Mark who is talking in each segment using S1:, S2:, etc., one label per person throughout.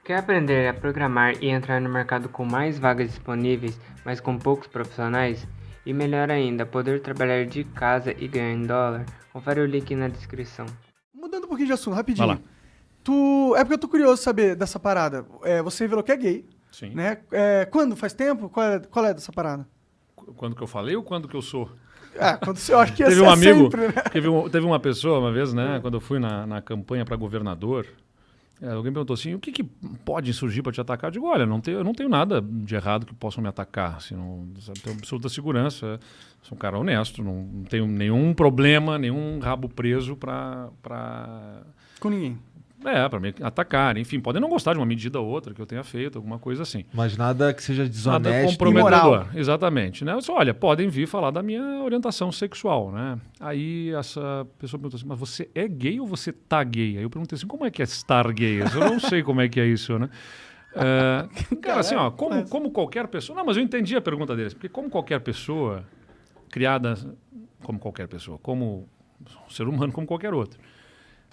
S1: Quer aprender a programar e entrar no mercado com mais vagas disponíveis, mas com poucos profissionais? E melhor ainda, poder trabalhar de casa e ganhar em dólar? Confere o link na descrição.
S2: Mudando um pouquinho de assunto,
S3: Vai lá.
S2: rapidinho. É porque eu tô curioso saber dessa parada. Você revelou que é gay,
S3: Sim.
S2: né? Quando? Faz tempo? Qual é dessa parada?
S3: Quando que eu falei ou quando que eu sou?
S2: Quando você acha que ia
S3: Teve
S2: ser
S3: um amigo,
S2: sempre, né?
S3: teve uma pessoa uma vez, né, quando eu fui na campanha para governador, alguém perguntou assim, o que pode surgir para te atacar? Eu digo, olha, eu não tenho nada de errado que possam me atacar, assim, tenho absoluta segurança, sou um cara honesto, não tenho nenhum problema, nenhum rabo preso para
S2: Com ninguém.
S3: para me atacar, enfim, podem não gostar de uma medida ou outra que eu tenha feito, alguma coisa assim.
S4: Mas nada que seja
S3: Nada
S4: desonesto.
S3: comprometedor.
S2: imoral.
S3: Exatamente. Né? Eu disse, olha, podem vir falar da minha orientação sexual, né? Aí essa pessoa perguntou assim, mas você é gay ou você tá gay? Aí eu perguntei assim, como é que é estar gay? Eu não sei como é que é isso, né? Cara, assim, ó, como qualquer pessoa... Não, mas eu entendi a pergunta deles, porque como qualquer pessoa, criada como qualquer pessoa, como um ser humano como qualquer outro,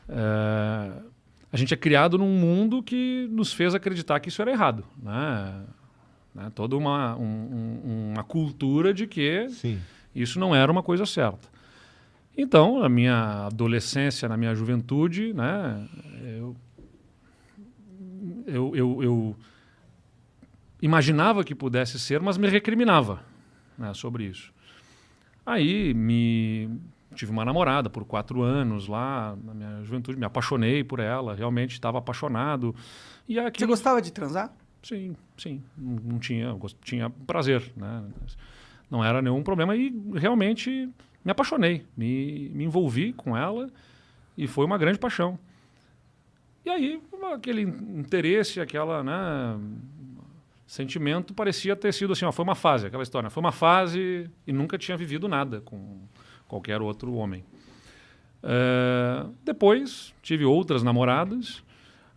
S3: a gente é criado num mundo que nos fez acreditar que isso era errado, né? Toda uma cultura de que
S4: Sim.
S3: isso não era uma coisa certa. Então, na minha adolescência, na minha juventude, né, eu imaginava que pudesse ser, mas me recriminava, né, sobre isso. Aí tive uma namorada por 4 anos lá na minha juventude, me apaixonei por ela, realmente estava apaixonado. E
S2: Você
S3: aquilo...
S2: gostava de transar?
S3: Sim. Não tinha prazer, né? Não era nenhum problema e realmente me apaixonei, me envolvi com ela e foi uma grande paixão. E aí aquele interesse, sentimento parecia ter sido assim, foi uma fase, aquela história, foi uma fase e nunca tinha vivido nada com qualquer outro homem. Depois tive outras namoradas,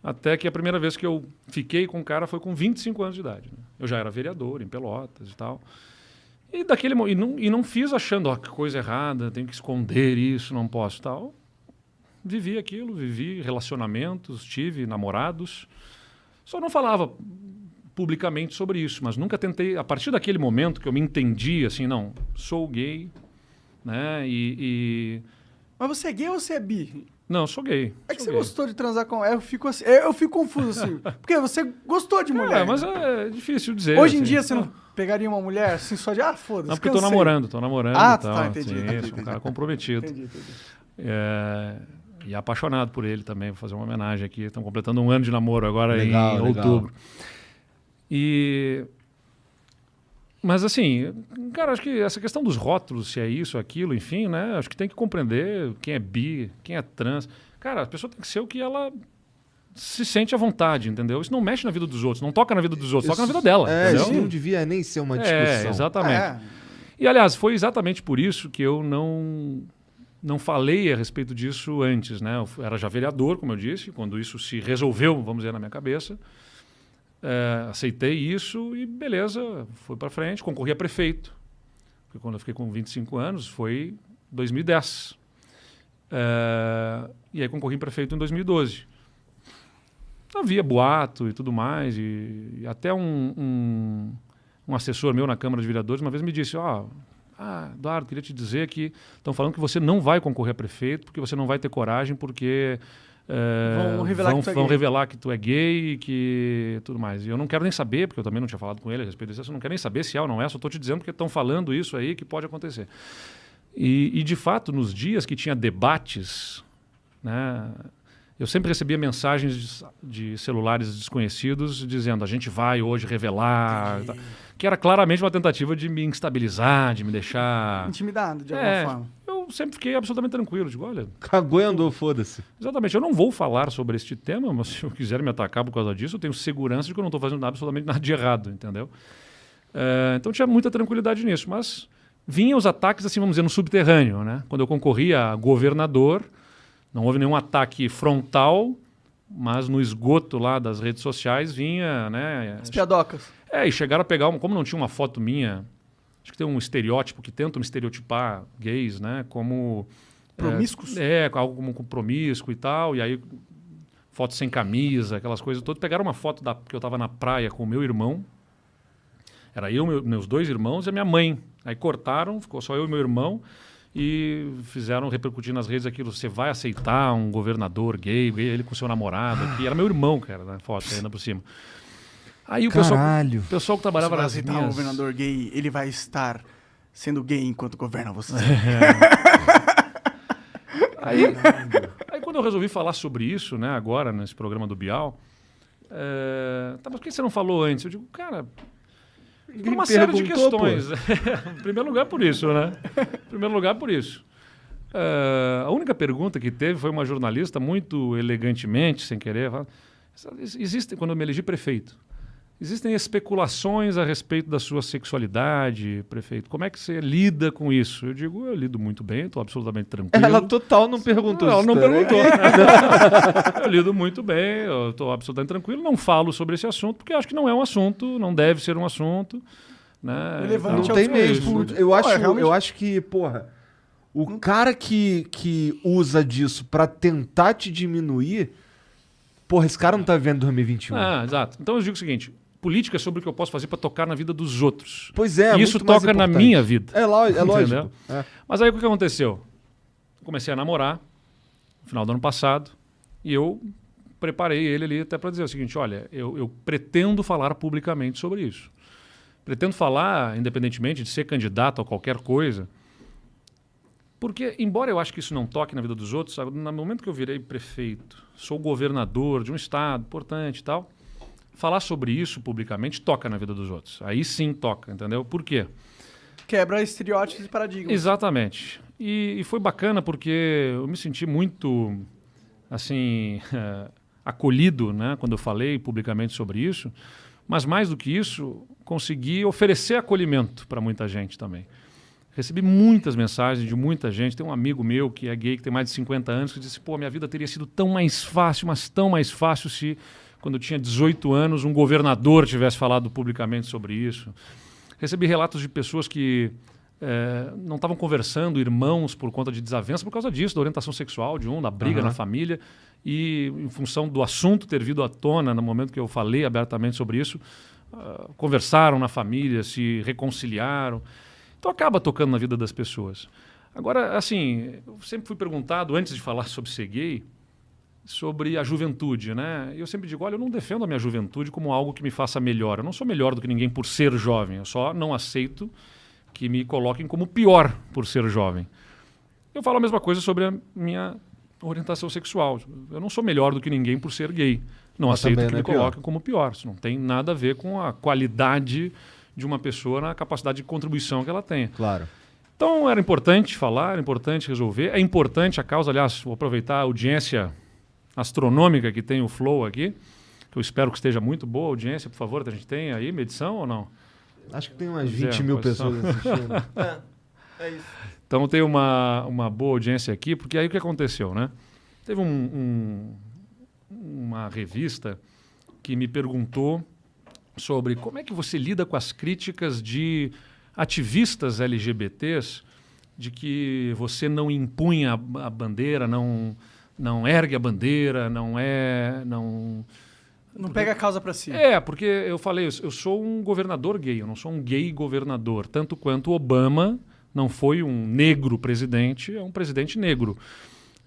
S3: até que a primeira vez que eu fiquei com o cara foi com 25 anos de idade. Né? Eu já era vereador em Pelotas e tal. E não fiz achando que coisa errada, tenho que esconder isso, não posso tal. Vivi relacionamentos, tive namorados. Só não falava publicamente sobre isso, mas nunca tentei, a partir daquele momento que eu me entendi, assim, não, sou gay, né,
S2: Mas você é gay ou você é bi?
S3: Não, sou gay.
S2: É que
S3: sou
S2: você
S3: gay.
S2: gostou de transar com ela. Eu fico confuso, assim. Porque você gostou de mulher.
S3: Mas é difícil dizer.
S2: Hoje em
S3: assim.
S2: dia você não pegaria uma mulher assim só de, foda-se,
S3: Não, porque
S2: cansei.
S3: tô namorando
S2: Ah,
S3: e tal.
S2: tá, entendi.
S3: Sim, sou um cara comprometido.
S2: Entendi.
S3: E apaixonado por ele também, vou fazer uma homenagem aqui. Estão completando 1 ano de namoro agora
S4: Legal,
S3: em
S4: legal.
S3: outubro. Mas assim, cara, acho que essa questão dos rótulos, se é isso, aquilo, enfim, né? Acho que tem que compreender quem é bi, quem é trans. Cara, a pessoa tem que ser o que ela se sente à vontade, entendeu? Isso não mexe na vida dos outros, não toca na vida dos outros, toca na vida dela, entendeu?
S4: Isso não devia nem ser uma discussão.
S3: Exatamente. E, aliás, foi exatamente por isso que eu não falei a respeito disso antes, né? Eu era já vereador, como eu disse, quando isso se resolveu, vamos dizer, na minha cabeça. Aceitei isso e beleza, fui para frente, concorri a prefeito. Porque quando eu fiquei com 25 anos, foi 2010. E aí concorri a prefeito em 2012. Havia boato e tudo mais, e até um assessor meu na Câmara de Vereadores uma vez me disse, Eduardo, queria te dizer que estão falando que você não vai concorrer a prefeito porque você não vai ter coragem, porque vão revelar que tu é gay e que tudo mais. E eu não quero nem saber, porque eu também não tinha falado com ele a respeito disso, eu não quero nem saber se é ou não é, só estou te dizendo porque estão falando isso aí que pode acontecer. E de fato, nos dias que tinha debates, né, eu sempre recebia mensagens de celulares desconhecidos dizendo, a gente vai hoje revelar, que era claramente uma tentativa de me instabilizar, de me deixar...
S2: Intimidado, de alguma forma.
S3: Eu sempre fiquei absolutamente tranquilo, digo, olha...
S4: Cagou e andou, foda-se.
S3: Exatamente, eu não vou falar sobre este tema, mas se eu quiser me atacar por causa disso, eu tenho segurança de que eu não estou fazendo absolutamente nada de errado, entendeu? Então tinha muita tranquilidade nisso, mas vinham os ataques, assim, vamos dizer, no subterrâneo, né? Quando eu concorria a governador, não houve nenhum ataque frontal, mas no esgoto lá das redes sociais vinha, né?
S2: As piadocas.
S3: E chegaram a pegar, como não tinha uma foto minha, acho que tem um estereótipo que tentam estereotipar gays, né? Como...
S2: Promíscuos?
S3: Algo como promíscuo e tal, e aí fotos sem camisa, aquelas coisas todas. Pegaram uma foto que eu estava na praia com o meu irmão. Era eu, meus 2 irmãos e a minha mãe. Aí cortaram, ficou só eu e meu irmão e fizeram repercutir nas redes aquilo. Você vai aceitar um governador gay, ele com seu namorado aqui. Era meu irmão, cara, na foto, ainda por cima. Aí o pessoal que trabalhava
S2: Você vai
S3: nas
S2: aceitar um governador gay, ele vai estar sendo gay enquanto governa você.
S3: Aí quando eu resolvi falar sobre isso, né, agora, nesse programa do Bial, mas por que você não falou antes? Eu digo, cara, por uma série de questões. Em primeiro lugar, por isso, né? Em primeiro lugar, por isso. A única pergunta que teve foi uma jornalista, muito elegantemente, sem querer, quando eu me elegi prefeito, existem especulações a respeito da sua sexualidade, prefeito. Como é que você lida com isso? Eu digo, eu lido muito bem, estou absolutamente tranquilo.
S4: Ela total não perguntou.
S3: Ela não perguntou. Eu lido muito bem, eu estou absolutamente tranquilo. Não falo sobre esse assunto, porque acho que não é um assunto, não deve ser um assunto. Né?
S2: Relevante
S4: não tem
S2: ao
S4: mesmo.
S2: discurso.
S4: Eu acho que, porra, o cara que usa disso pra tentar te diminuir, porra, esse cara não tá vivendo 2021.
S3: Exato. Então eu digo o seguinte, política é sobre o que eu posso fazer para tocar na vida dos outros.
S4: Pois é,
S3: e isso toca na minha vida.
S4: É lógico.
S3: Mas aí o que aconteceu? Comecei a namorar no final do ano passado e eu preparei ele ali até para dizer o seguinte, olha, eu pretendo falar publicamente sobre isso. Pretendo falar, independentemente de ser candidato a qualquer coisa, porque, embora eu acho que isso não toque na vida dos outros, sabe, no momento que eu virei prefeito, sou governador de um estado importante e tal, falar sobre isso publicamente toca na vida dos outros. Aí sim toca, entendeu? Por quê?
S2: Quebra estereótipos e paradigmas.
S3: Exatamente. E foi bacana porque eu me senti muito, assim, acolhido, né, quando eu falei publicamente sobre isso, mas mais do que isso, consegui oferecer acolhimento para muita gente também. Recebi muitas mensagens de muita gente. Tem um amigo meu que é gay, que tem mais de 50 anos, que disse, pô, minha vida teria sido tão mais fácil, mas tão mais fácil se, quando eu tinha 18 anos, um governador tivesse falado publicamente sobre isso. Recebi relatos de pessoas que não estavam conversando, irmãos, por conta de desavença, por causa disso, da orientação sexual de da briga na família, e em função do assunto ter vindo à tona no momento que eu falei abertamente sobre isso, conversaram na família, se reconciliaram. Então acaba tocando na vida das pessoas. Agora, assim, eu sempre fui perguntado, antes de falar sobre ser gay, sobre a juventude, né? E eu sempre digo, olha, eu não defendo a minha juventude como algo que me faça melhor. Eu não sou melhor do que ninguém por ser jovem. Eu só não aceito que me coloquem como pior por ser jovem. Eu falo a mesma coisa sobre a minha orientação sexual. Eu não sou melhor do que ninguém por ser gay. Não aceito que me coloquem como pior. Isso não tem nada a ver com a qualidade de uma pessoa na capacidade de contribuição que ela tenha.
S4: Claro.
S3: Então era importante falar, era importante resolver. É importante a causa, aliás, vou aproveitar a audiência astronômica que tem o Flow aqui, que eu espero que esteja muito boa a audiência, por favor, a gente tem aí medição ou não?
S4: Acho que tem umas 20 mil pessoas assistindo.
S2: É isso.
S3: Então tem uma boa audiência aqui, porque aí o que aconteceu, né? Teve uma revista que me perguntou sobre como é que você lida com as críticas de ativistas LGBTs de que você não impunha a bandeira, não ergue a bandeira, não
S2: pega a causa para si.
S3: Porque eu falei, eu sou um governador gay, eu não sou um gay governador, tanto quanto Obama não foi um negro presidente, é um presidente negro.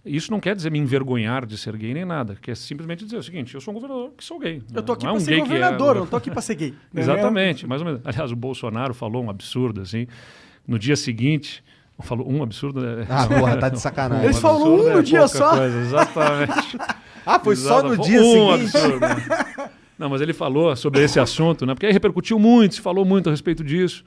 S3: Isso não quer dizer me envergonhar de ser gay nem nada, quer simplesmente dizer o seguinte, eu sou um governador que sou gay.
S2: Eu tô aqui para ser governador, não tô aqui para ser gay.
S3: Exatamente, mais ou menos. Aliás, o Bolsonaro falou um absurdo, assim, no dia seguinte, falou um absurdo...
S4: porra, tá de sacanagem.
S2: Eles falam um no dia só?
S3: Coisa, exatamente.
S4: Foi só no dia seguinte?
S3: Absurdo, né? Não, mas ele falou sobre esse assunto, né? Porque aí repercutiu muito, se falou muito a respeito disso.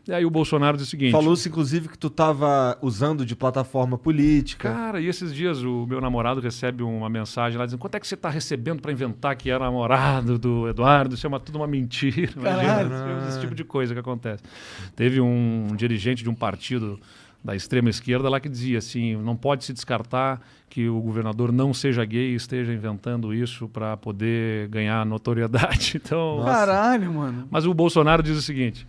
S3: E aí o Bolsonaro disse o seguinte...
S4: Falou-se, inclusive, que tu estava usando de plataforma política.
S3: Cara, e esses dias o meu namorado recebe uma mensagem lá dizendo quanto é que você está recebendo para inventar que era namorado do Eduardo? Isso é tudo uma mentira. Imagina, esse tipo de coisa que acontece. Teve um dirigente de um partido da extrema esquerda lá que dizia assim, não pode se descartar que o governador não seja gay e esteja inventando isso para poder ganhar notoriedade. Então,
S2: caralho, mano.
S3: Mas o Bolsonaro diz o seguinte...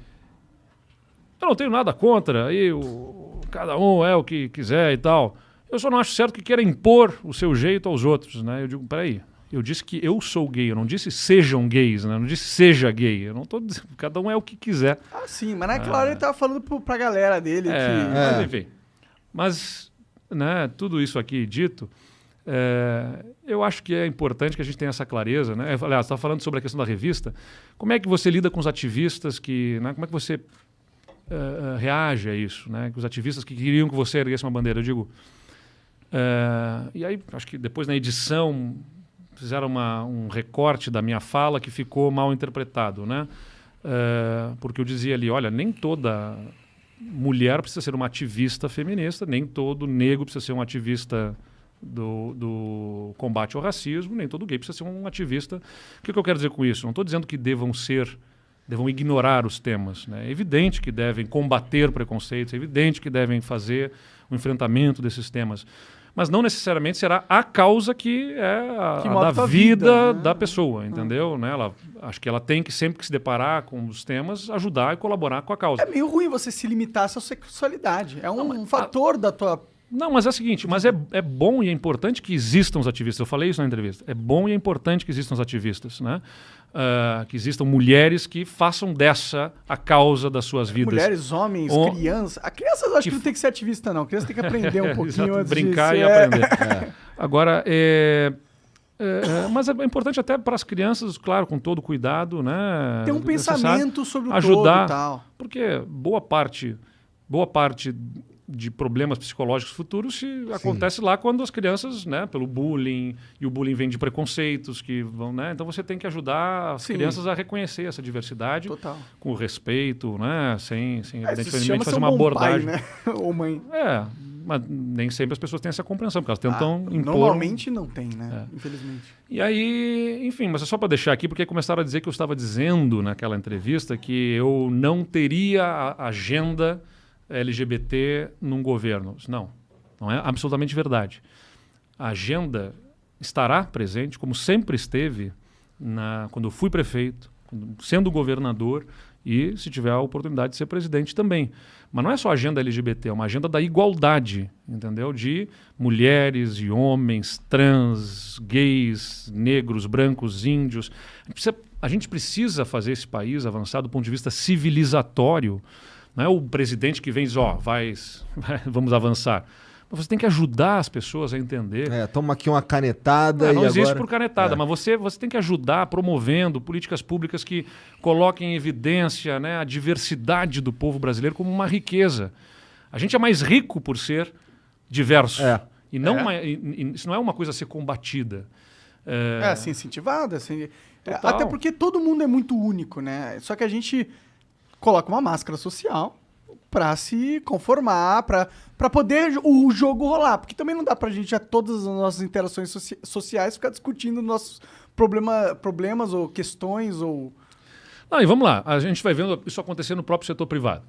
S3: Eu não tenho nada contra, aí cada um é o que quiser e tal. Eu só não acho certo que queira impor o seu jeito aos outros, né? Eu digo, peraí, Eu disse que eu sou gay, eu não disse sejam gays, né? Eu não disse seja gay. Eu não tô dizendo, cada um é o que quiser.
S2: Ah, sim, mas naquela hora ele tava falando pra galera dele
S3: Mas enfim. Mas, né, tudo isso aqui dito, eu acho que é importante que a gente tenha essa clareza, né? Aliás, estava falando sobre a questão da revista. Como é que você lida com os ativistas que, né, como é que você reage a isso, né? Os ativistas que queriam que você erguesse uma bandeira, eu digo. E aí, acho que depois na edição fizeram um recorte da minha fala que ficou mal interpretado, né? Porque eu dizia ali, olha, nem toda mulher precisa ser uma ativista feminista, nem todo negro precisa ser um ativista do combate ao racismo, nem todo gay precisa ser um ativista. O que eu quero dizer com isso? Não estou dizendo que devam ignorar os temas, né? É evidente que devem combater preconceitos, é evidente que devem fazer o enfrentamento desses temas. Mas não necessariamente será a causa que é a da vida, né? Da pessoa, entendeu? Né? Acho que ela tem que, sempre que se deparar com os temas, ajudar e colaborar com a causa.
S2: É meio ruim você se limitar à sua sexualidade. É um fator da tua...
S3: Não, mas é o seguinte, mas é bom e é importante que existam os ativistas. Eu falei isso na entrevista. É bom e é importante que existam os ativistas, né? Que existam mulheres que façam dessa a causa das suas vidas.
S2: Mulheres, homens, crianças. A criança eu acho que não tem que ser ativista, não. A criança tem que aprender um pouquinho antes
S3: brincar
S2: de
S3: e aprender. Agora, mas é importante até para as crianças, claro, com todo cuidado, né?
S2: Ter um pensamento sobre o
S3: ajudar,
S2: todo e tal.
S3: Porque boa parte de problemas psicológicos futuros acontece lá quando as crianças, né, pelo bullying, e o bullying vem de preconceitos que vão, né? Então você tem que ajudar as crianças a reconhecer essa diversidade com respeito, né, sem evidentemente fazer uma abordagem,
S2: pai, né? Ou mãe.
S3: Mas nem sempre as pessoas têm essa compreensão, porque elas tentam impor.
S2: Normalmente não tem, né? Infelizmente.
S3: E aí, enfim, mas é só para deixar aqui, porque começaram a dizer que eu estava dizendo naquela entrevista que eu não teria a agenda LGBT num governo. Não é absolutamente verdade. A agenda estará presente, como sempre esteve, quando eu fui prefeito, sendo governador e se tiver a oportunidade de ser presidente também. Mas não é só a agenda LGBT, é uma agenda da igualdade, entendeu? De mulheres e homens, trans, gays, negros, brancos, índios. A gente precisa fazer esse país avançar do ponto de vista civilizatório. Não é o presidente que vem e diz, vamos avançar. Mas você tem que ajudar as pessoas a entender.
S4: Toma aqui uma canetada
S3: não existe por canetada, mas você tem que ajudar promovendo políticas públicas que coloquem em evidência, né, a diversidade do povo brasileiro como uma riqueza. A gente é mais rico por ser diverso. E não isso não é uma coisa a ser combatida.
S2: Assim, incentivada. Assim, até porque todo mundo é muito único, né? Só que a gente coloca uma máscara social para se conformar, para poder o jogo rolar. Porque também não dá pra gente, a todas as nossas interações sociais, ficar discutindo nossos problemas ou questões ou...
S3: E vamos lá. A gente vai vendo isso acontecer no próprio setor privado.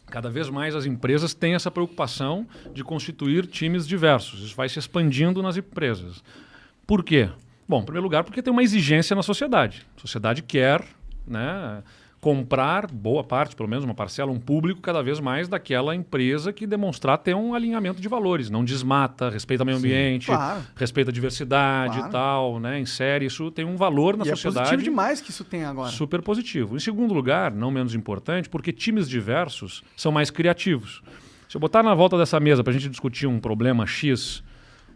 S3: Cada vez mais as empresas têm essa preocupação de constituir times diversos. Isso vai se expandindo nas empresas. Por quê? Bom, em primeiro lugar, porque tem uma exigência na sociedade. A sociedade quer, né, comprar boa parte, pelo menos uma parcela, um público cada vez mais daquela empresa que demonstrar ter um alinhamento de valores, não desmata, respeita o meio ambiente, respeita a diversidade e tal, né, insere, isso tem um valor na sociedade. É
S2: positivo demais que isso tem agora.
S3: Super positivo. Em segundo lugar, não menos importante, porque times diversos são mais criativos. Se eu botar na volta dessa mesa para a gente discutir um problema X,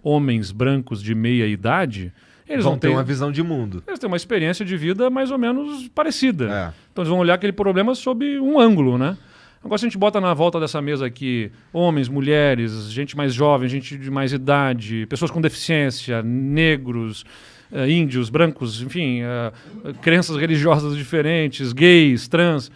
S3: homens brancos de meia idade, eles vão ter
S4: uma visão de mundo.
S3: Eles têm uma experiência de vida mais ou menos parecida. Então eles vão olhar aquele problema sob um ângulo, né? Agora, se a gente bota na volta dessa mesa aqui homens, mulheres, gente mais jovem, gente de mais idade, pessoas com deficiência, negros, índios, brancos, enfim, crenças religiosas diferentes, gays, trans,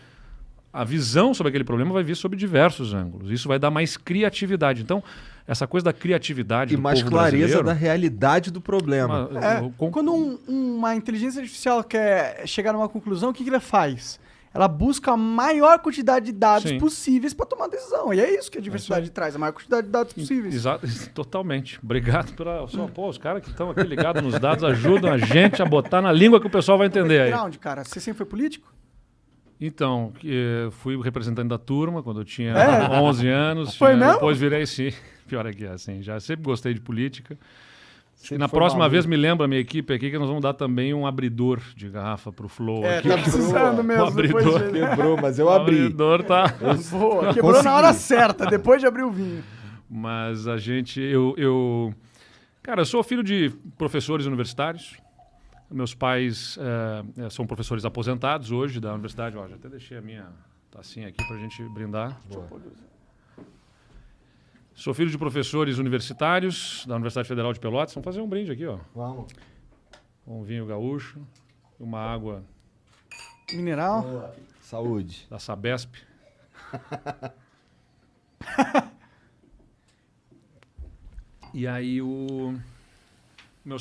S3: a visão sobre aquele problema vai vir sob diversos ângulos. Isso vai dar mais criatividade. Então, essa coisa da criatividade
S4: e
S3: do
S4: mais
S3: povo
S4: clareza da realidade do problema.
S2: Quando uma inteligência artificial quer chegar numa conclusão, o que ela faz? Ela busca a maior quantidade de dados possíveis para tomar decisão. E é isso que a diversidade traz, a maior quantidade de dados possíveis.
S3: Exato, totalmente. Obrigado os caras que estão aqui ligados nos dados ajudam a gente a botar na língua que o pessoal vai entender aí.
S2: Background, cara, você sempre foi político?
S3: Então, fui representante da turma quando eu tinha 11 anos.
S2: Foi mesmo?
S3: Depois virei, sim. Pior é que é assim. Já sempre gostei de política. E na próxima vez me lembra a minha equipe aqui que nós vamos dar também um abridor de garrafa pro Flow. Aqui.
S2: Tá precisando mesmo.
S3: O abridor
S4: Quebrou, mas eu abri.
S3: O abridor tá...
S2: Boa, quebrou na hora certa, depois de abrir o vinho.
S3: Mas a gente... Cara, eu sou filho de professores universitários. Meus pais são professores aposentados hoje da universidade. Ó, já até deixei a minha tacinha aqui pra gente brindar. Boa. Sou filho de professores universitários da Universidade Federal de Pelotas. Vamos fazer um brinde aqui, ó.
S4: Vamos.
S3: Um vinho gaúcho, uma água
S2: Mineral.
S4: Boa. Saúde.
S3: da Sabesp. E aí meu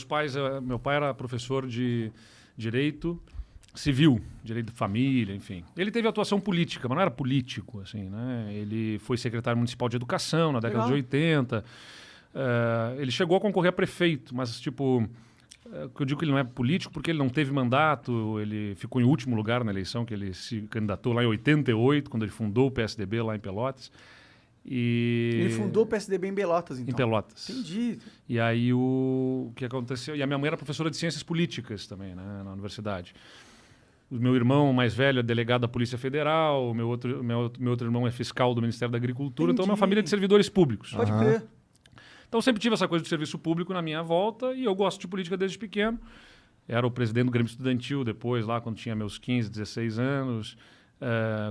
S3: pai era professor de direito civil, direito de família, enfim. Ele teve atuação política, mas não era político, assim, né? Ele foi secretário municipal de educação na década de 80. Ele chegou a concorrer a prefeito, mas, tipo, eu digo que ele não é político porque ele não teve mandato, ele ficou em último lugar na eleição, que ele se candidatou lá em 88, quando ele fundou o PSDB lá em Pelotas.
S2: Ele fundou o PSDB em Pelotas, então.
S3: Em Pelotas.
S2: Entendi.
S3: E aí o que aconteceu... E a minha mãe era professora de ciências políticas também, né, na universidade. O meu irmão mais velho é delegado da Polícia Federal, o meu outro irmão é fiscal do Ministério da Agricultura, então é uma família de servidores públicos.
S2: Pode crer.
S3: Então sempre tive essa coisa de serviço público na minha volta e eu gosto de política desde pequeno. Era o presidente do Grêmio Estudantil depois, lá quando tinha meus 15, 16 anos.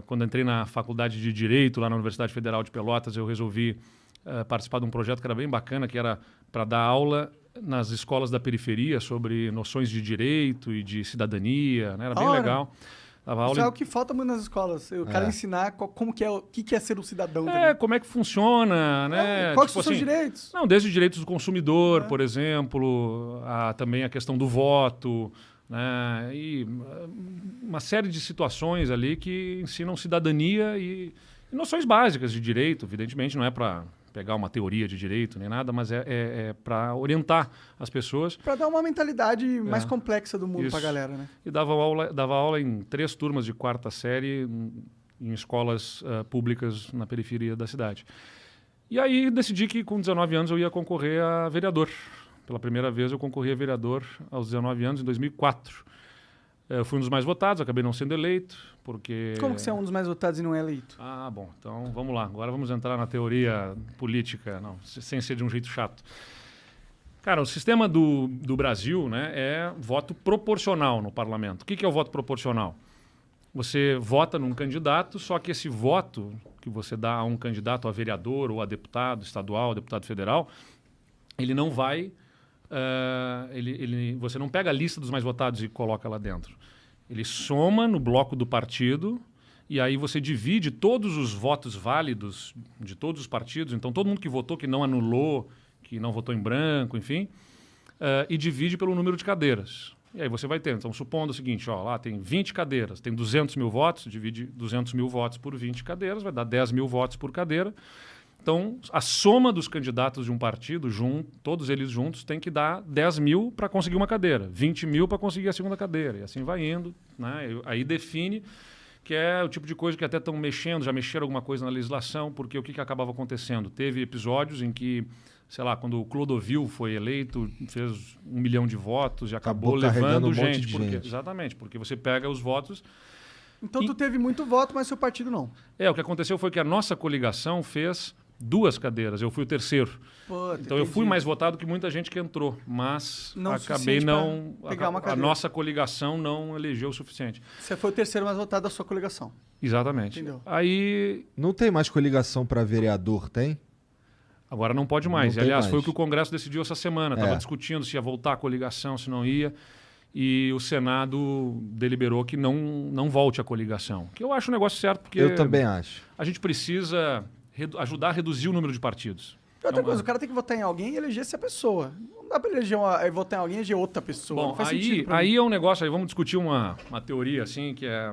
S3: Quando entrei na faculdade de Direito, lá na Universidade Federal de Pelotas, eu resolvi participar de um projeto que era bem bacana, que era para dar aula nas escolas da periferia sobre noções de direito e de cidadania, né? Era bem legal. Dava aula
S2: Isso é o que falta muito nas escolas. O cara ensinar como que é, o que é ser um cidadão.
S3: Como é que funciona, né?
S2: Quais são os direitos?
S3: Não, desde direitos do consumidor, por exemplo, também a questão do voto, né? E uma série de situações ali que ensinam cidadania e noções básicas de direito. Evidentemente, não é para pegar uma teoria de direito nem nada, mas é para orientar as pessoas. Para
S2: dar uma mentalidade mais complexa do mundo para a galera, né?
S3: E dava aula em 3 turmas de 4ª série em escolas públicas na periferia da cidade. E aí decidi que com 19 anos eu ia concorrer a vereador. Pela primeira vez eu concorri a vereador aos 19 anos, em 2004. Eu fui um dos mais votados, acabei não sendo eleito, porque...
S2: Como que você é um dos mais votados e não é eleito?
S3: Ah, bom, então vamos lá. Agora vamos entrar na teoria política, não, sem ser de um jeito chato. Cara, o sistema do Brasil, né, é voto proporcional no parlamento. O que é o voto proporcional? Você vota num candidato, só que esse voto que você dá a um candidato, a vereador ou a deputado estadual, deputado federal, ele não vai... você não pega a lista dos mais votados e coloca lá dentro. Ele soma no bloco do partido e aí você divide todos os votos válidos de todos os partidos. Então, todo mundo que votou, que não anulou, que não votou em branco, enfim, e divide pelo número de cadeiras. E aí você vai ter. Então, supondo o seguinte, ó, lá tem 20 cadeiras, tem 200 mil votos, divide 200 mil votos por 20 cadeiras, vai dar 10 mil votos por cadeira. Então, a soma dos candidatos de um partido, todos eles juntos, tem que dar 10 mil para conseguir uma cadeira, 20 mil para conseguir a segunda cadeira. E assim vai indo. Né? Aí define que é o tipo de coisa que até estão mexendo, já mexeram alguma coisa na legislação, porque o que acabava acontecendo? Teve episódios em que, sei lá, quando o Clodovil foi eleito, fez 1 milhão de votos e acabou levando gente. Exatamente, porque você pega os votos...
S2: Então tu teve muito voto, mas seu partido não.
S3: O que aconteceu foi que a nossa coligação fez 2 cadeiras, eu fui o terceiro. Então eu fui mais votado que muita gente que entrou, mas
S2: não
S3: acabei não... A nossa coligação não elegeu o suficiente.
S2: Você foi o terceiro mais votado da sua coligação.
S3: Exatamente.
S2: Entendeu?
S3: Aí...
S4: Não tem mais coligação para vereador, tem?
S3: Agora não pode mais. Aliás, foi o que o Congresso decidiu essa semana. Estava discutindo se ia voltar a coligação, se não ia. E o Senado deliberou que não volte a coligação. Que eu acho um negócio certo, porque...
S4: Eu também acho.
S3: A gente precisa ajudar a reduzir o número de partidos.
S2: E outra coisa, o cara tem que votar em alguém e eleger essa pessoa. Não dá para votar em alguém e eleger outra pessoa.
S3: Bom,
S2: não faz sentido pra mim.
S3: Aí é um negócio, aí vamos discutir uma teoria, assim, que é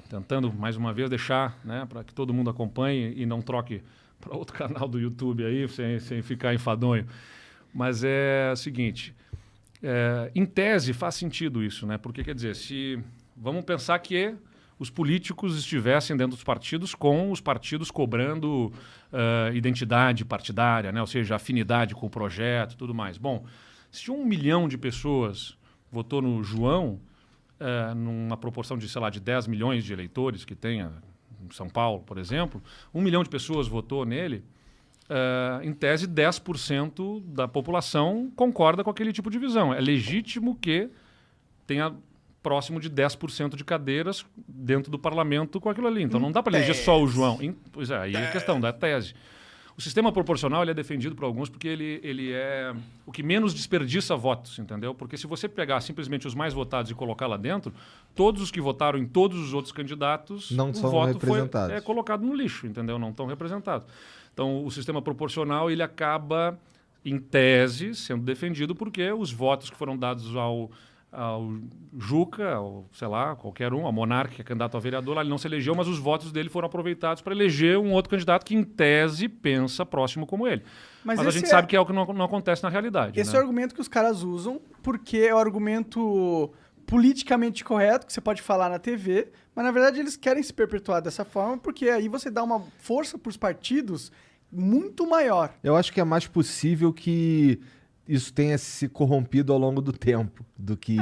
S3: tentando, mais uma vez, deixar, né, para que todo mundo acompanhe e não troque para outro canal do YouTube aí, sem ficar enfadonho. Mas é o seguinte, em tese faz sentido isso, né? Porque, quer dizer, vamos pensar que os políticos estivessem dentro dos partidos, com os partidos cobrando identidade partidária, né? Ou seja, afinidade com o projeto e tudo mais. Bom, Se 1 milhão de pessoas votou no João, numa proporção de, sei lá, de 10 milhões de eleitores que tem em São Paulo, por exemplo, 1 milhão de pessoas votou nele, em tese, 10% da população concorda com aquele tipo de visão. É legítimo que tenha próximo de 10% de cadeiras dentro do parlamento com aquilo ali. Então não dá para eleger só o João. Pois é, aí é a questão da tese. O sistema proporcional ele é defendido por alguns porque ele é o que menos desperdiça votos, entendeu? Porque se você pegar simplesmente os mais votados e colocar lá dentro, todos os que votaram em todos os outros candidatos,
S4: não são
S3: voto
S4: representados.
S3: foi colocado no lixo, entendeu? Não estão representados. Então, o sistema proporcional ele acaba, em tese, sendo defendido porque os votos que foram dados ao Juca, ou sei lá, qualquer um, ao Monarca, que é candidato a vereador, lá ele não se elegeu, mas os votos dele foram aproveitados para eleger um outro candidato que, em tese, pensa próximo como ele. Mas a gente sabe que é o que não acontece na realidade.
S2: Esse
S3: né?
S2: é o argumento que os caras usam, porque é o argumento politicamente correto, que você pode falar na TV, mas na verdade eles querem se perpetuar dessa forma, porque aí você dá uma força para os partidos muito maior.
S4: Eu acho que é mais possível que isso tenha se corrompido ao longo do tempo do que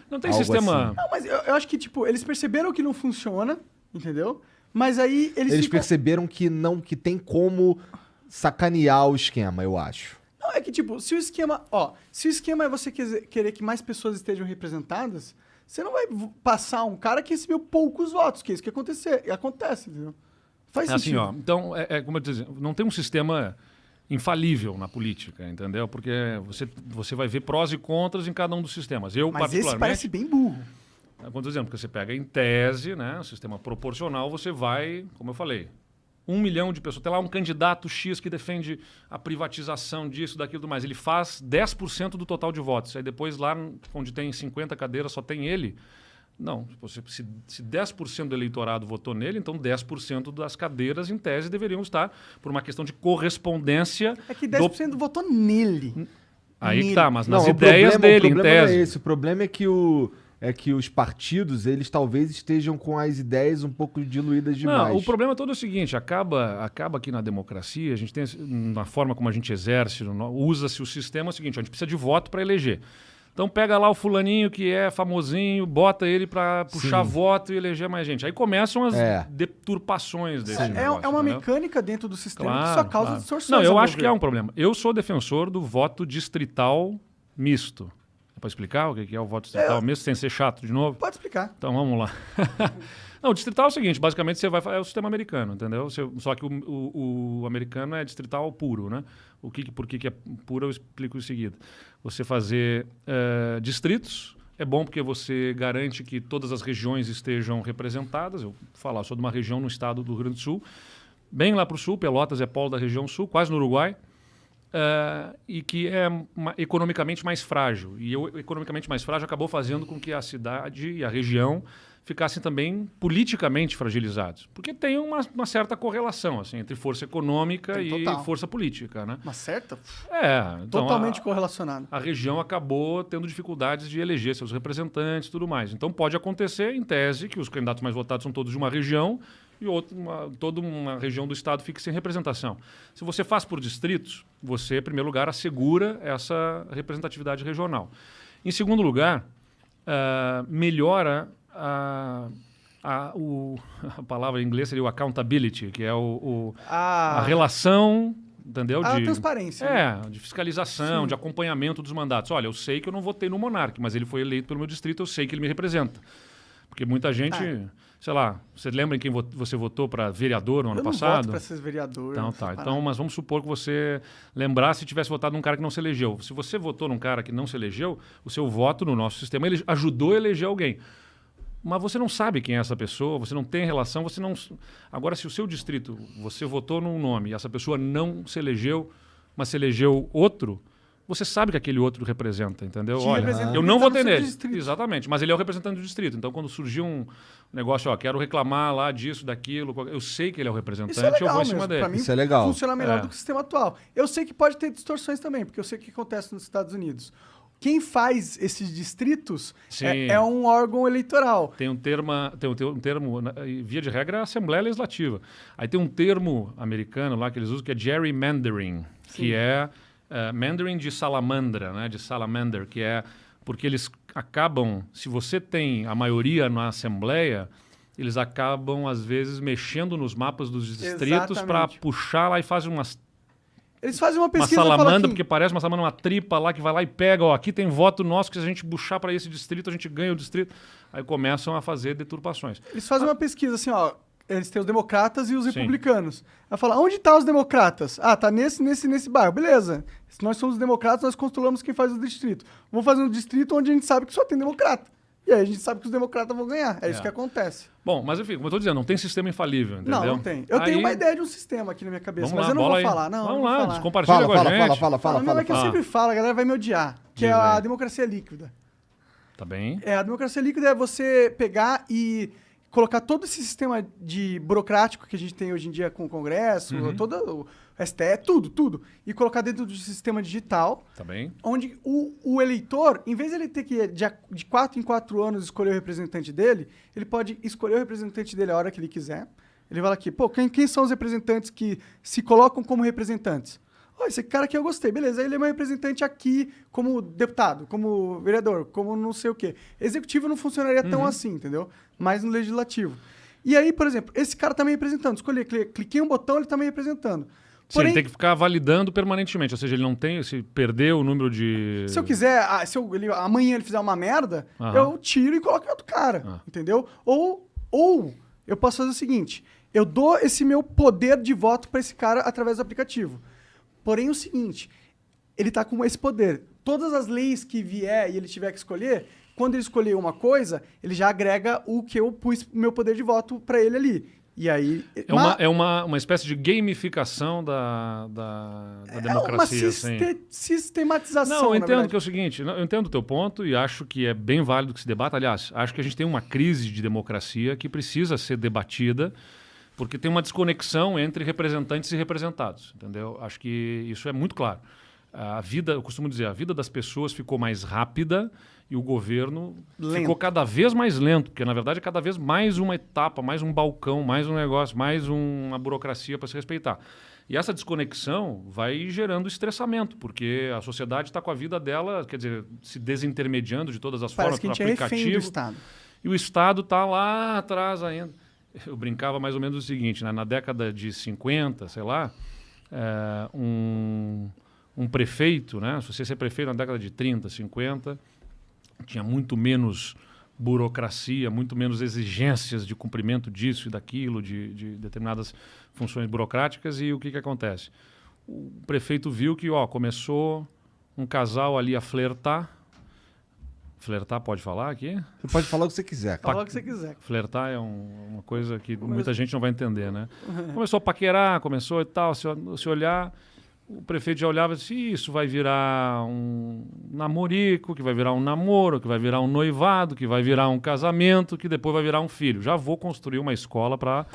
S3: não tem
S4: algo
S3: sistema...
S4: assim.
S2: Não, mas eu acho que, tipo, eles perceberam que não funciona, entendeu? Mas aí eles
S4: perceberam que tem como sacanear o esquema, eu acho.
S2: Não, é que, tipo, se o esquema é você querer que mais pessoas estejam representadas, você não vai passar um cara que recebeu poucos votos, que é isso que acontece, entendeu? Faz sentido.
S3: Assim, ó, então, como eu disse, não tem um sistema infalível na política, entendeu? Porque você vai ver prós e contras em cada um dos sistemas. Eu,
S2: mas
S3: particularmente...
S2: esse parece bem burro.
S3: Quando exemplo, que você pega em tese, né, o sistema proporcional, você vai, como eu falei, 1 milhão de pessoas. Tem lá um candidato X que defende a privatização disso, daquilo, do mais. Ele faz 10% do total de votos. Aí depois lá onde tem 50 cadeiras só tem ele. Não, se 10% do eleitorado votou nele, então 10% das cadeiras, em tese, deveriam estar por uma questão de correspondência.
S2: É que 10% votou nele.
S3: Aí
S2: nele.
S3: que tá, mas nas ideias dele, em tese.
S4: É esse. O problema é que os partidos, eles talvez estejam com as ideias um pouco diluídas demais.
S3: Não, o problema todo é o seguinte, acaba aqui na democracia, a gente tem, na forma como a gente exerce, usa-se o sistema, é o seguinte, a gente precisa de voto para eleger. Então pega lá o fulaninho que é famosinho, bota ele para puxar voto e eleger mais gente. Aí começam as deturpações desse negócio.
S2: É uma
S3: entendeu?
S2: mecânica dentro do sistema que
S3: Claro,
S2: só causa
S3: claro.
S2: distorções.
S3: Não, eu acho que é um problema. Eu sou defensor do voto distrital misto. É para explicar o que é o voto distrital misto, sem ser chato de novo?
S2: Pode explicar.
S3: Então vamos lá. Não, o distrital é o seguinte, basicamente você vai é o sistema americano, entendeu? Só que o americano é distrital puro, né? Por que é puro eu explico em seguida. Você fazer distritos é bom porque você garante que todas as regiões estejam representadas. Eu vou falar, eu sou de uma região no estado do Rio Grande do Sul, bem lá para o sul, Pelotas é polo da região sul, quase no Uruguai, e que é economicamente mais frágil. E o economicamente mais frágil acabou fazendo com que a cidade e a região ficassem também politicamente fragilizados. Porque tem uma certa correlação assim, entre força econômica e força política. Né?
S2: Uma certa?
S3: Então
S2: totalmente correlacionado.
S3: A região acabou tendo dificuldades de eleger seus representantes e tudo mais. Então pode acontecer, em tese, que os candidatos mais votados são todos de uma região e toda uma região do estado fique sem representação. Se você faz por distritos, você, em primeiro lugar, assegura essa representatividade regional. Em segundo lugar, melhora a palavra em inglês seria o accountability, que é a relação, entendeu?
S2: A transparência.
S3: De fiscalização, de acompanhamento dos mandatos. Olha, eu sei que eu não votei no Monark, mas ele foi eleito pelo meu distrito, eu sei que ele me representa. Porque muita gente, sei lá, você lembra em quem você votou para vereador no ano passado?
S2: Eu não voto para ser vereador.
S3: Então, então, mas vamos supor que você lembrasse se tivesse votado num cara que não se elegeu. Se você votou num cara que não se elegeu, o seu voto no nosso sistema ele ajudou a eleger alguém. Mas você não sabe quem é essa pessoa, você não tem relação, você não... Agora, se o seu distrito, você votou num nome e essa pessoa não se elegeu, mas se elegeu outro, você sabe que aquele outro representa, entendeu? Olha, eu não votei nele. Exatamente, mas ele é o representante do distrito. Então, quando surgiu um negócio, quero reclamar lá disso, daquilo, eu sei que ele é o representante, eu vou em cima dele.
S2: Pra mim,
S4: isso é legal.
S2: Funciona melhor do que o sistema atual. Eu sei que pode ter distorções também, porque eu sei o que acontece nos Estados Unidos. Quem faz esses distritos é um órgão eleitoral.
S3: Tem um termo, via de regra, é a Assembleia Legislativa. Aí tem um termo americano lá que eles usam que é gerrymandering, que é Mandarin de salamandra, né? De salamander, que é porque eles acabam, se você tem a maioria na Assembleia, eles acabam, às vezes, mexendo nos mapas dos distritos para
S2: Exatamente.
S3: puxar lá e fazem
S2: Eles fazem uma
S3: uma
S2: pesquisa e falam
S3: salamandra,
S2: aqui,
S3: porque parece uma salamandra, uma tripa lá que vai lá e pega, ó, aqui tem voto nosso, que se a gente puxar para esse distrito, a gente ganha o distrito. Aí começam a fazer deturpações.
S2: eles fazem uma pesquisa assim, ó. Eles têm os democratas e os
S3: Sim.
S2: republicanos. Aí fala, onde tá os democratas? Ah, tá nesse bairro. Beleza. Se nós somos democratas, nós controlamos quem faz o distrito. Vamos fazer um distrito onde a gente sabe que só tem democrata. E aí a gente sabe que os democratas vão ganhar. É isso que acontece.
S3: Bom, mas enfim, como eu estou dizendo, não tem sistema infalível, entendeu?
S2: Não tem. Eu tenho uma ideia de um sistema aqui na minha cabeça,
S3: Vamos
S2: mas
S3: lá,
S2: eu não
S3: bola
S2: vou
S3: aí.
S2: falar. Não,
S3: Vamos
S2: não
S3: lá,
S2: vou falar.
S3: compartilha com a gente.
S2: Fala, é que eu sempre falo, a galera vai me odiar. Que
S3: Diz
S2: é a
S3: aí.
S2: democracia líquida.
S3: Tá bem?
S2: A democracia líquida é você pegar e colocar todo esse sistema de burocrático que a gente tem hoje em dia com o Congresso, todo o STF, tudo, e colocar dentro do sistema digital,
S3: Tá bem?
S2: onde o eleitor, em vez de ele ter que, de 4 em 4 anos, escolher o representante dele, ele pode escolher o representante dele a hora que ele quiser. Ele fala aqui, pô, quem são os representantes que se colocam como representantes? Ó, esse cara aqui eu gostei, beleza. Aí ele é meu representante aqui como deputado, como vereador, como não sei o quê. Executivo não funcionaria tão assim, entendeu? Mas no legislativo. E aí, por exemplo, esse cara tá me representando. Escolhi, cliquei um botão, ele tá me representando.
S3: Sim, ele tem que ficar validando permanentemente, ou seja, ele não tem, se perder o número de...
S2: Se eu quiser, amanhã ele fizer uma merda, eu tiro e coloco em outro cara, entendeu? Ou eu posso fazer o seguinte, eu dou esse meu poder de voto para esse cara através do aplicativo. Porém, o seguinte, ele tá com esse poder. Todas as leis que vier e ele tiver que escolher, quando ele escolher uma coisa, ele já agrega o que eu pus meu poder de voto para ele ali. E aí...
S3: É uma espécie de gamificação da democracia.
S2: É uma sistematização,
S3: Não, eu
S2: na
S3: entendo
S2: verdade.
S3: que é o seguinte, eu entendo o teu ponto e acho que é bem válido que se debata. Aliás, acho que a gente tem uma crise de democracia que precisa ser debatida, porque tem uma desconexão entre representantes e representados, entendeu? Acho que isso é muito claro. A vida, eu costumo dizer, a vida das pessoas ficou mais rápida e o governo ficou cada vez mais lento, porque na verdade é cada vez mais uma etapa, mais um balcão, mais um negócio, mais uma burocracia para se respeitar. E essa desconexão vai gerando estressamento, porque a sociedade está com a vida dela, quer dizer, se desintermediando de todas as formas
S2: Parece que
S3: para
S2: a gente é refém do
S3: aplicativo.
S2: Estado.
S3: E o Estado está lá atrás ainda. Eu brincava mais ou menos o seguinte, né? Na década de 50, sei lá, um prefeito, né? Se você ser prefeito na década de 30, 50, tinha muito menos burocracia, muito menos exigências de cumprimento disso e daquilo, de determinadas funções burocráticas. E o que acontece? O prefeito viu que começou um casal ali a flertar. Flertar pode falar aqui?
S4: Você pode falar o que você quiser, cara.
S2: Fala o que você quiser.
S3: Flertar é uma coisa que muita gente não vai entender, né? Começou a paquerar, começou e tal, se olhar, o prefeito já olhava e disse, isso vai virar um namorico, que vai virar um namoro, que vai virar um noivado, que vai virar um casamento, que depois vai virar um filho. Já vou construir uma escola para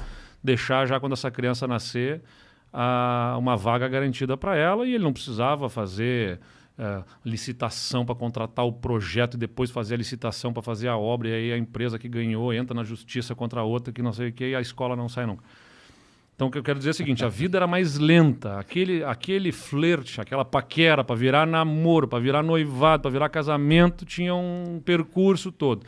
S3: deixar, já quando essa criança nascer, uma vaga garantida para ela, e ele não precisava fazer... licitação para contratar o projeto e depois fazer a licitação para fazer a obra, e aí a empresa que ganhou entra na justiça contra a outra que não sei o que, e a escola não sai nunca. Então o que eu quero dizer é o seguinte, a vida era mais lenta, aquele flerte, aquela paquera para virar namoro, para virar noivado, para virar casamento, tinha um percurso todo.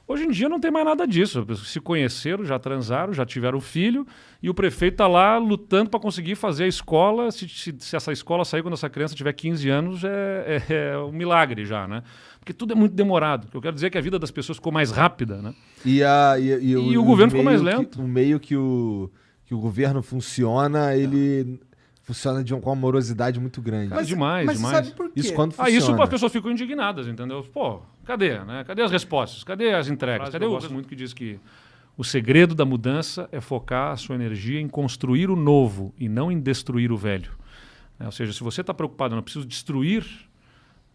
S3: Hoje em dia não tem mais nada disso. Se conheceram, já transaram, já tiveram filho, e o prefeito está lá lutando para conseguir fazer a escola. Se essa escola sair quando essa criança tiver 15 anos, é um milagre já, né? Porque tudo é muito demorado. Eu quero dizer que a vida das pessoas ficou mais rápida, né?
S4: E
S3: o governo ficou mais lento.
S4: O meio que o governo funciona, ele funciona com uma morosidade muito grande.
S3: Mas demais.
S2: Sabe por quê?
S4: Isso quando funciona.
S3: Isso as pessoas ficam indignadas, entendeu? Pô, cadê, né? Cadê as respostas? Cadê as entregas? Cadê o gosto muito que diz que o segredo da mudança é focar a sua energia em construir o novo e não em destruir o velho. Ou seja, se você está preocupado, não preciso destruir,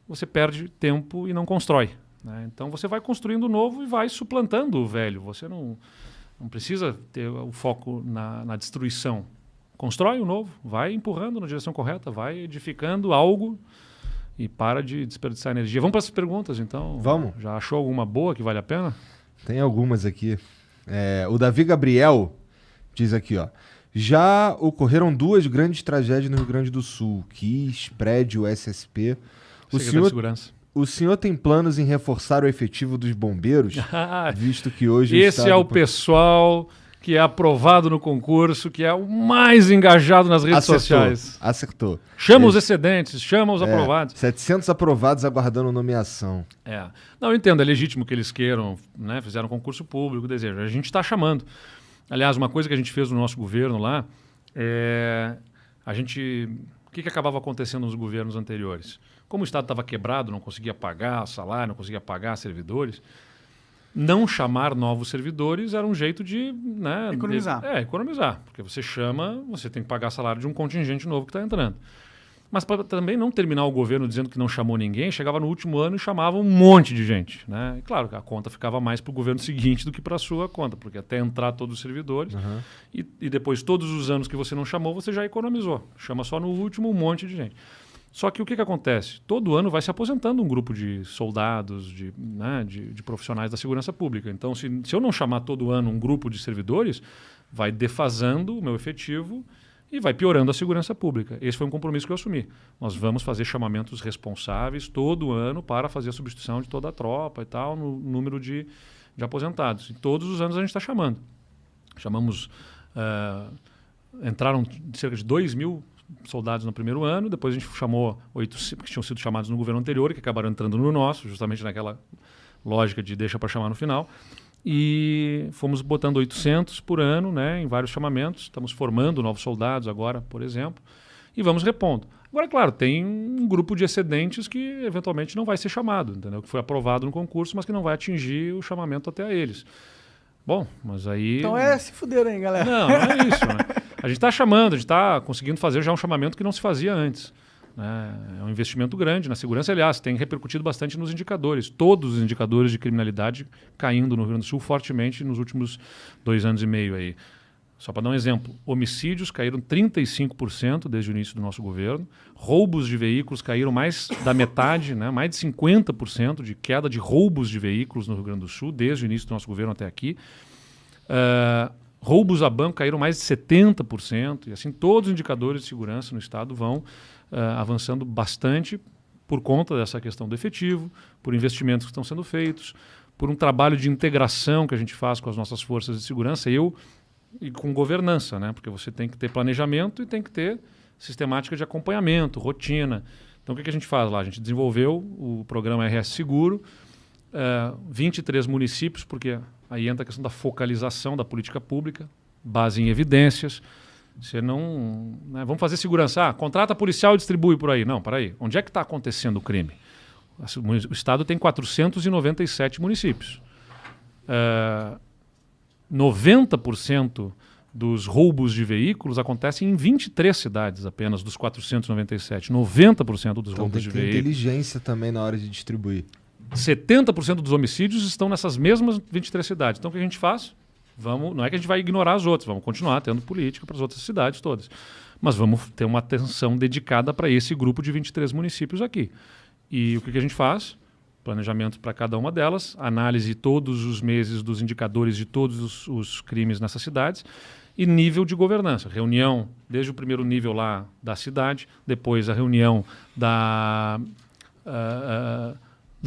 S3: você perde tempo e não constrói. Né? Então você vai construindo o novo e vai suplantando o velho. Você não precisa ter o foco na destruição. Constrói o novo, vai empurrando na direção correta, vai edificando algo e para de desperdiçar energia. Vamos para as perguntas, então?
S4: Vamos.
S3: Já achou alguma boa que vale a pena?
S4: Tem algumas aqui. O Davi Gabriel diz aqui, ó. Já ocorreram 2 grandes tragédias no Rio Grande do Sul. KISS, prédio, SSP. O senhor tem planos em reforçar o efetivo dos bombeiros? Visto que hoje
S3: Esse é o pessoal que é aprovado no concurso, que é o mais engajado nas redes sociais.
S4: Acertou.
S3: Chama os excedentes, chama os aprovados.
S4: 700 aprovados aguardando nomeação.
S3: Não, eu entendo, é legítimo que eles queiram, né? Fizeram concurso público, desejo. A gente está chamando. Aliás, uma coisa que a gente fez no nosso governo lá, o que acabava acontecendo nos governos anteriores? Como o Estado estava quebrado, não conseguia pagar salário, não conseguia pagar servidores, não chamar novos servidores era um jeito de... Né,
S2: economizar.
S3: Economizar. Porque você chama, você tem que pagar salário de um contingente novo que está entrando. Mas para também não terminar o governo dizendo que não chamou ninguém, chegava no último ano e chamava um monte de gente. Né? E claro, a conta ficava mais para o governo seguinte do que para a sua conta, porque até entrar todos os servidores e depois todos os anos que você não chamou, você já economizou. Chama só no último um monte de gente. Só que o que acontece? Todo ano vai se aposentando um grupo de soldados, de profissionais da segurança pública. Então, se eu não chamar todo ano um grupo de servidores, vai defasando o meu efetivo e vai piorando a segurança pública. Esse foi um compromisso que eu assumi. Nós vamos fazer chamamentos responsáveis todo ano para fazer a substituição de toda a tropa e tal, no número de aposentados. E todos os anos a gente está chamando. Chamamos... entraram cerca de 2.000 soldados no primeiro ano, depois a gente chamou 800 que tinham sido chamados no governo anterior, que acabaram entrando no nosso, justamente naquela lógica de deixa para chamar no final. E fomos botando 800 por ano, né, em vários chamamentos. Estamos formando novos soldados agora, por exemplo, e vamos repondo. Agora, claro, tem um grupo de excedentes que eventualmente não vai ser chamado, entendeu? Que foi aprovado no concurso, mas que não vai atingir o chamamento até eles. Bom, mas aí...
S2: Então se fuderam aí, galera.
S3: Não é isso, né? A gente está chamando, a gente está conseguindo fazer já um chamamento que não se fazia antes. É um investimento grande na segurança. Aliás, tem repercutido bastante nos indicadores. Todos os indicadores de criminalidade caindo no Rio Grande do Sul fortemente nos últimos 2 anos e meio aí. Só para dar um exemplo, homicídios caíram 35% desde o início do nosso governo, roubos de veículos caíram mais da metade, né, mais de 50% de queda de roubos de veículos no Rio Grande do Sul, desde o início do nosso governo até aqui. Roubos a banco caíram mais de 70%, e assim todos os indicadores de segurança no Estado vão avançando bastante por conta dessa questão do efetivo, por investimentos que estão sendo feitos, por um trabalho de integração que a gente faz com as nossas forças de segurança, e com governança, né? Porque você tem que ter planejamento e tem que ter sistemática de acompanhamento, rotina. Então, o que a gente faz lá? A gente desenvolveu o programa RS Seguro, 23 municípios, porque aí entra a questão da focalização da política pública, base em evidências. Você não... Né? Vamos fazer segurança. Contrata policial e distribui por aí. Não, peraí. Onde é que está acontecendo o crime? O Estado tem 497 municípios. 90% dos roubos de veículos acontecem em 23 cidades apenas, dos 497. 90% dos roubos de veículos. Tem que ter
S4: inteligência também na hora de distribuir.
S3: 70% dos homicídios estão nessas mesmas 23 cidades. Então, o que a gente faz? Não é que a gente vai ignorar as outras, vamos continuar tendo política para as outras cidades todas. Mas vamos ter uma atenção dedicada para esse grupo de 23 municípios aqui. E o que a gente faz? Planejamento para cada uma delas, análise todos os meses dos indicadores de todos os crimes nessas cidades e nível de governança. Reunião desde o primeiro nível lá da cidade, depois a reunião da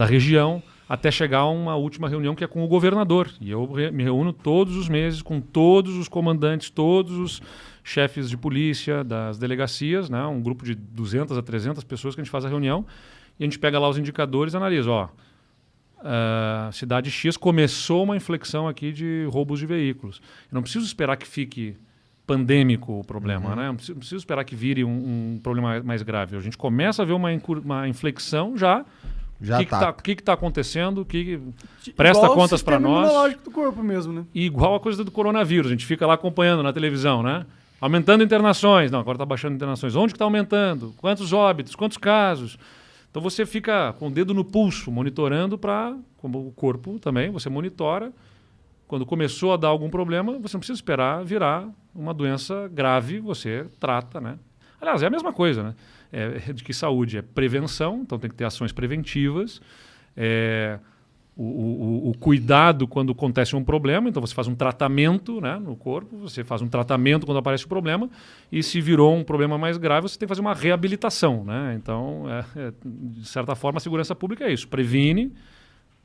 S3: região, até chegar a uma última reunião que é com o governador. E eu me reúno todos os meses com todos os comandantes, todos os chefes de polícia das delegacias, né? Um grupo de 200 a 300 pessoas que a gente faz a reunião. E a gente pega lá os indicadores e analisa. Cidade X começou uma inflexão aqui de roubos de veículos. Eu não preciso esperar que fique pandêmico o problema, né? Não preciso esperar que vire um problema mais grave. A gente começa a ver uma inflexão já. O que está acontecendo? Presta contas para nós.
S2: Igual o imunológico do corpo mesmo, né?
S3: E igual a coisa do coronavírus. A gente fica lá acompanhando na televisão, né? Aumentando internações. Não, agora está baixando internações. Onde que está aumentando? Quantos óbitos? Quantos casos? Então você fica com o dedo no pulso, monitorando como o corpo também, você monitora. Quando começou a dar algum problema, você não precisa esperar virar uma doença grave, você trata, né? Aliás, é a mesma coisa, né? De que saúde é prevenção, então tem que ter ações preventivas. o cuidado quando acontece um problema. Então você faz um tratamento, né, no corpo, você faz um tratamento quando aparece o problema, e se virou um problema mais grave, você tem que fazer uma reabilitação, né? Então, de certa forma, a segurança pública é isso: previne,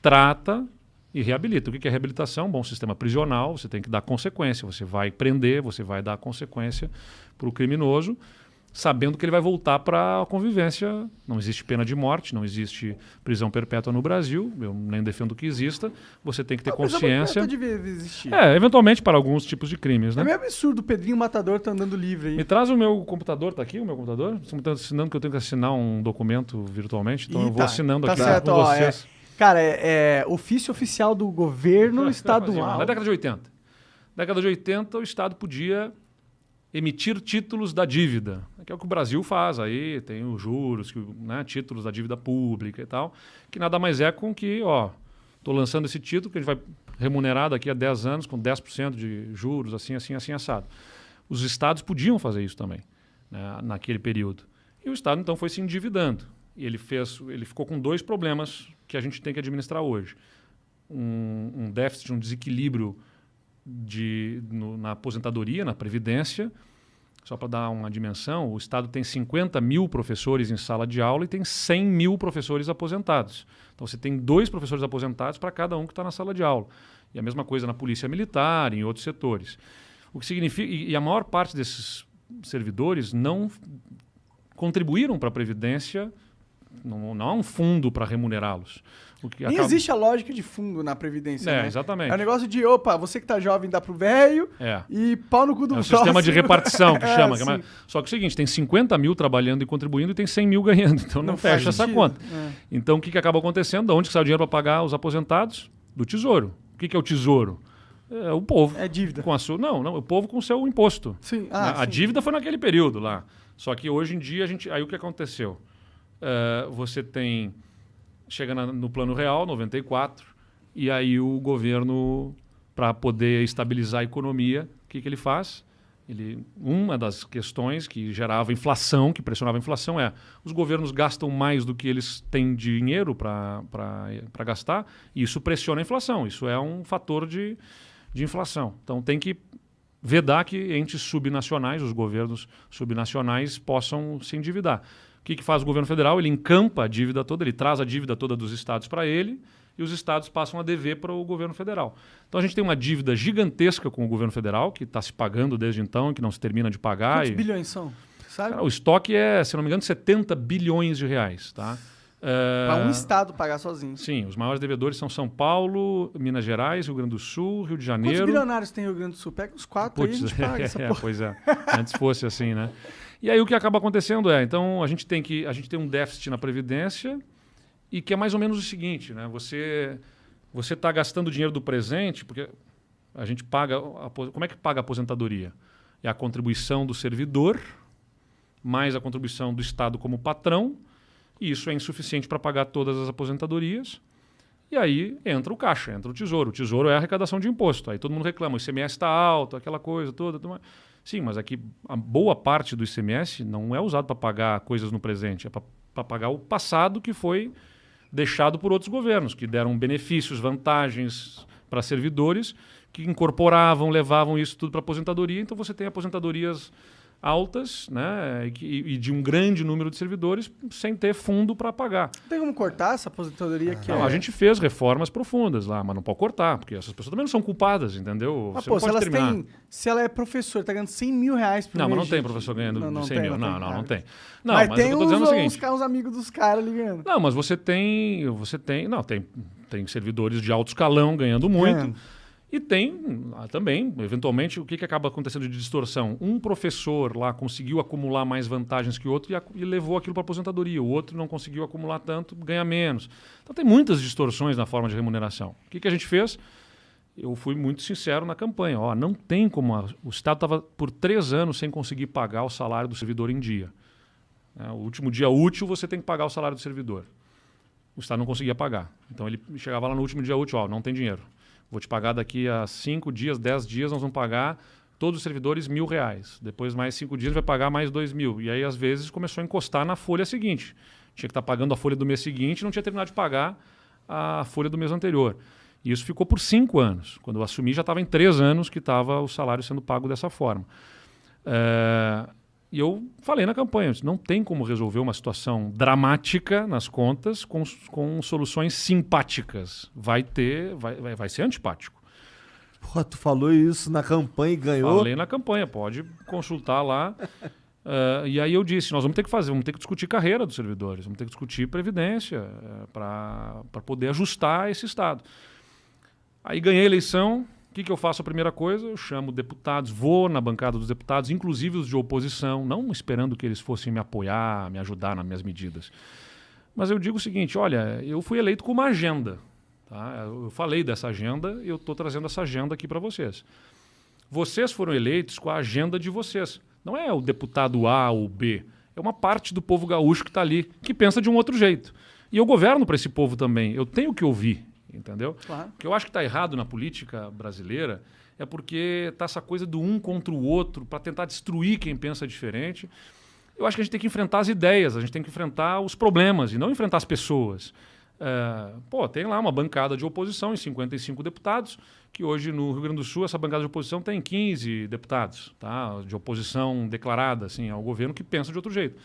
S3: trata e reabilita. O que é reabilitação? Bom, sistema prisional, você tem que dar consequência, você vai prender, você vai dar consequência para o criminoso, sabendo que ele vai voltar para a convivência. Não existe pena de morte, não existe prisão perpétua no Brasil, eu nem defendo que exista. Você tem que ter consciência.
S2: A prisão perpétua devia existir.
S3: Eventualmente para alguns tipos de crimes, né?
S2: É meio absurdo, o Pedrinho Matador tá andando livre aí.
S3: Me traz o meu computador, tá aqui o meu computador? Vocês estão assinando que eu tenho que assinar um documento virtualmente, então eu vou assinando aqui
S2: certo,
S3: com vocês.
S2: Cara, ofício oficial do governo estadual.
S3: Na década de 80. Na década de 80, o Estado podia emitir títulos da dívida, que é o que o Brasil faz aí, tem os juros, né, títulos da dívida pública e tal, que nada mais é com que, estou lançando esse título que a gente vai remunerar daqui a 10 anos com 10% de juros, assim, assado. Os estados podiam fazer isso também, né, naquele período. E o Estado, então, foi se endividando. E ele ficou com 2 problemas que a gente tem que administrar hoje. Um déficit, um desequilíbrio na aposentadoria, na previdência. Só para dar uma dimensão, o Estado tem 50 mil professores em sala de aula e tem 100 mil professores aposentados. Então você tem 2 professores aposentados para cada um que está na sala de aula. E a mesma coisa na polícia militar e em outros setores. O que significa, e a maior parte desses servidores não contribuíram para a Previdência, não há um fundo para remunerá-los.
S2: Nem existe a lógica de fundo na Previdência, né?
S3: Exatamente.
S2: É um negócio de, você que tá jovem dá pro velho e pau no cu do próximo.
S3: É o sistema de repartição que chama. Só que é o seguinte, tem 50 mil trabalhando e contribuindo e tem 100 mil ganhando. Então não fecha essa conta. Então o que acaba acontecendo? De onde sai o dinheiro para pagar os aposentados? Do Tesouro. O que é o Tesouro? É o povo.
S2: É dívida.
S3: Não, o povo com o seu imposto.
S2: Sim.
S3: A dívida foi naquele período lá. Só que hoje em dia, aí o que aconteceu? Você tem... Chega no Plano Real, 94, e aí o governo, para poder estabilizar a economia, o que ele faz? Uma das questões que gerava inflação, que pressionava a inflação, os governos gastam mais do que eles têm dinheiro para gastar, e isso pressiona a inflação. Isso é um fator de inflação. Então tem que vedar que entes subnacionais, os governos subnacionais, possam se endividar. O que faz o governo federal? Ele encampa a dívida toda, ele traz a dívida toda dos estados para ele e os estados passam a dever para o governo federal. Então a gente tem uma dívida gigantesca com o governo federal, que está se pagando desde então, que não se termina de pagar.
S2: Quantos bilhões são? Sabe?
S3: Cara, o estoque é, se não me engano, 70 bilhões de reais. Tá?
S2: Para um estado pagar sozinho.
S3: Sim, os maiores devedores são São Paulo, Minas Gerais, Rio Grande do Sul, Rio de Janeiro.
S2: Quantos bilionários tem Rio Grande do Sul? Pega uns 4 aí e a gente paga essa porra.
S3: Pois é, antes fosse assim, né? E aí o que acaba acontecendo então a gente tem um déficit na Previdência e que é mais ou menos o seguinte, né? Você está gastando dinheiro do presente, porque a gente paga... Como é que paga a aposentadoria? É a contribuição do servidor, mais a contribuição do Estado como patrão, e isso é insuficiente para pagar todas as aposentadorias. E aí entra o caixa, entra o Tesouro. O Tesouro é a arrecadação de imposto. Aí todo mundo reclama, o ICMS está alto, aquela coisa toda. Sim, mas aqui a boa parte do ICMS não é usado para pagar coisas no presente, é para pagar o passado que foi deixado por outros governos, que deram benefícios, vantagens para servidores, que incorporavam, levavam isso tudo para aposentadoria. Então você tem aposentadorias altas, né, e de um grande número de servidores sem ter fundo para pagar.
S2: Não tem como cortar essa aposentadoria?
S3: A gente fez reformas profundas lá, mas não pode cortar, porque essas pessoas também não são culpadas, entendeu?
S2: Mas, se ela é professor, está ganhando 100 mil reais por mês.
S3: Não, mas não tem professor ganhando 100 mil. Não tem. Não,
S2: mas tem
S3: eu tô dizendo o seguinte,
S2: uns amigos dos caras ali ganhando.
S3: Não, mas você tem servidores de alto escalão ganhando muito. E tem também, eventualmente, o que acaba acontecendo de distorção? Um professor lá conseguiu acumular mais vantagens que o outro e levou aquilo para a aposentadoria. O outro não conseguiu acumular tanto, ganha menos. Então tem muitas distorções na forma de remuneração. O que a gente fez? Eu fui muito sincero na campanha. Não tem como... O Estado estava por 3 anos sem conseguir pagar o salário do servidor em dia. O último dia útil você tem que pagar o salário do servidor. O Estado não conseguia pagar. Então ele chegava lá no último dia útil, não tem dinheiro. Vou te pagar daqui a 5 dias, 10 dias, nós vamos pagar todos os servidores R$1.000. Depois, mais 5 dias, vai pagar mais 2.000. E aí, às vezes, começou a encostar na folha seguinte. Tinha que estar pagando a folha do mês seguinte e não tinha terminado de pagar a folha do mês anterior. E isso ficou por 5 anos. Quando eu assumi, já estava em 3 anos que estava o salário sendo pago dessa forma. E eu falei na campanha, não tem como resolver uma situação dramática nas contas com soluções simpáticas. Vai ser antipático.
S4: Pô, tu falou isso na campanha e ganhou?
S3: Falei na campanha, pode consultar lá. E aí eu disse, nós vamos ter que discutir carreira dos servidores, vamos ter que discutir previdência para poder ajustar esse Estado. Aí ganhei a eleição. O que eu faço a primeira coisa? Eu chamo deputados, vou na bancada dos deputados, inclusive os de oposição, não esperando que eles fossem me apoiar, me ajudar nas minhas medidas. Mas eu digo o seguinte, olha, eu fui eleito com uma agenda. Tá? Eu falei dessa agenda e eu estou trazendo essa agenda aqui para vocês. Vocês foram eleitos com a agenda de vocês. Não é o deputado A ou B. É uma parte do povo gaúcho que está ali, que pensa de um outro jeito. E eu governo para esse povo também. Eu tenho que ouvir. Entendeu?
S2: Claro.
S3: O que eu acho que está errado na política brasileira é porque está essa coisa do um contra o outro para tentar destruir quem pensa diferente. Eu acho que a gente tem que enfrentar as ideias, a gente tem que enfrentar os problemas e não enfrentar as pessoas. Tem lá uma bancada de oposição em 55 deputados, que hoje no Rio Grande do Sul essa bancada de oposição tem 15 deputados, tá? De oposição declarada assim, ao governo que pensa de outro jeito.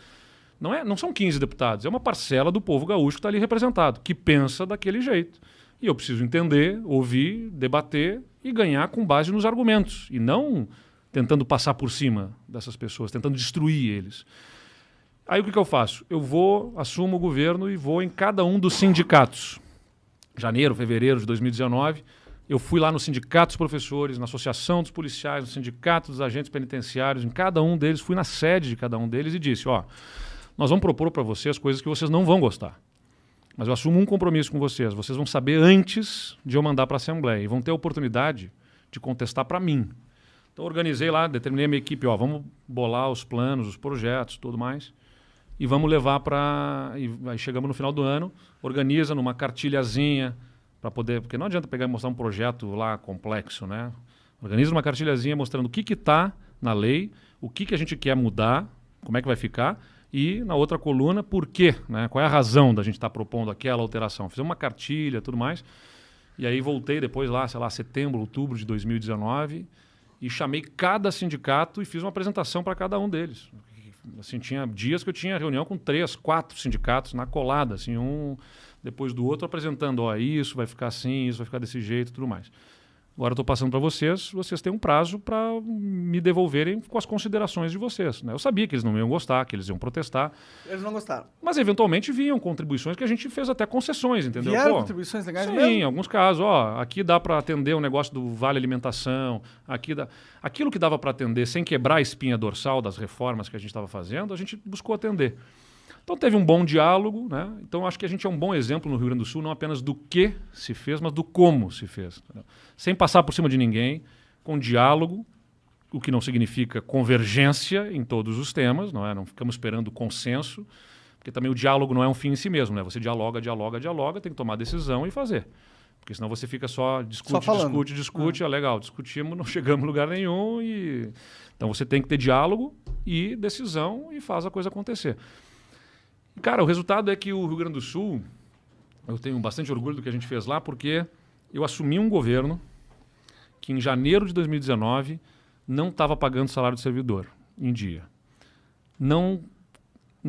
S3: Não são 15 deputados, é uma parcela do povo gaúcho que está ali representado, que pensa daquele jeito. E eu preciso entender, ouvir, debater e ganhar com base nos argumentos. E não tentando passar por cima dessas pessoas, tentando destruir eles. Aí o que eu faço? Eu assumo o governo e vou em cada um dos sindicatos. Janeiro, fevereiro de 2019, eu fui lá no Sindicato dos Professores, na Associação dos Policiais, no Sindicato dos Agentes Penitenciários, em cada um deles, fui na sede de cada um deles e disse, nós vamos propor para vocês coisas que vocês não vão gostar. Mas eu assumo um compromisso com vocês. Vocês vão saber antes de eu mandar para a Assembleia. E vão ter a oportunidade de contestar para mim. Então, organizei lá, determinei a minha equipe. Vamos bolar os planos, os projetos, tudo mais. E vamos levar para... Aí chegamos no final do ano, organiza numa cartilhazinha para poder... Porque não adianta pegar e mostrar um projeto lá complexo, né? Organiza uma cartilhazinha mostrando o que está na lei, o que a gente quer mudar, como é que vai ficar... E na outra coluna, por quê? Né? Qual é a razão da gente estar propondo aquela alteração? Fizemos uma cartilha, tudo mais. E aí voltei depois lá, setembro, outubro de 2019 e chamei cada sindicato e fiz uma apresentação para cada um deles. Assim, tinha dias que eu tinha reunião com 3, 4 sindicatos na colada, assim, um depois do outro apresentando, isso vai ficar assim, isso vai ficar desse jeito e tudo mais. Agora eu estou passando para vocês têm um prazo para me devolverem com as considerações de vocês. Né? Eu sabia que eles não iam gostar, que eles iam protestar.
S2: Eles não gostaram.
S3: Mas eventualmente vinham contribuições que a gente fez até concessões, entendeu?
S2: Vieram contribuições legais
S3: sim,
S2: mesmo?
S3: Sim, em alguns casos. Aqui dá para atender o negócio do Vale Alimentação. Aquilo que dava para atender sem quebrar a espinha dorsal das reformas que a gente estava fazendo, a gente buscou atender. Então teve um bom diálogo, né? Então acho que a gente é um bom exemplo no Rio Grande do Sul, não apenas do que se fez, mas do como se fez. Entendeu? Sem passar por cima de ninguém, com diálogo, o que não significa convergência em todos os temas, não é? Não ficamos esperando consenso, porque também o diálogo não é um fim em si mesmo, né? Você dialoga, tem que tomar decisão e fazer. Porque senão você fica só discute, legal, discutimos, não chegamos em lugar nenhum. Então você tem que ter diálogo e decisão e faz a coisa acontecer. Cara, o resultado é que o Rio Grande do Sul, eu tenho bastante orgulho do que a gente fez lá, porque eu assumi um governo que em janeiro de 2019 não estava pagando salário de servidor em dia. Não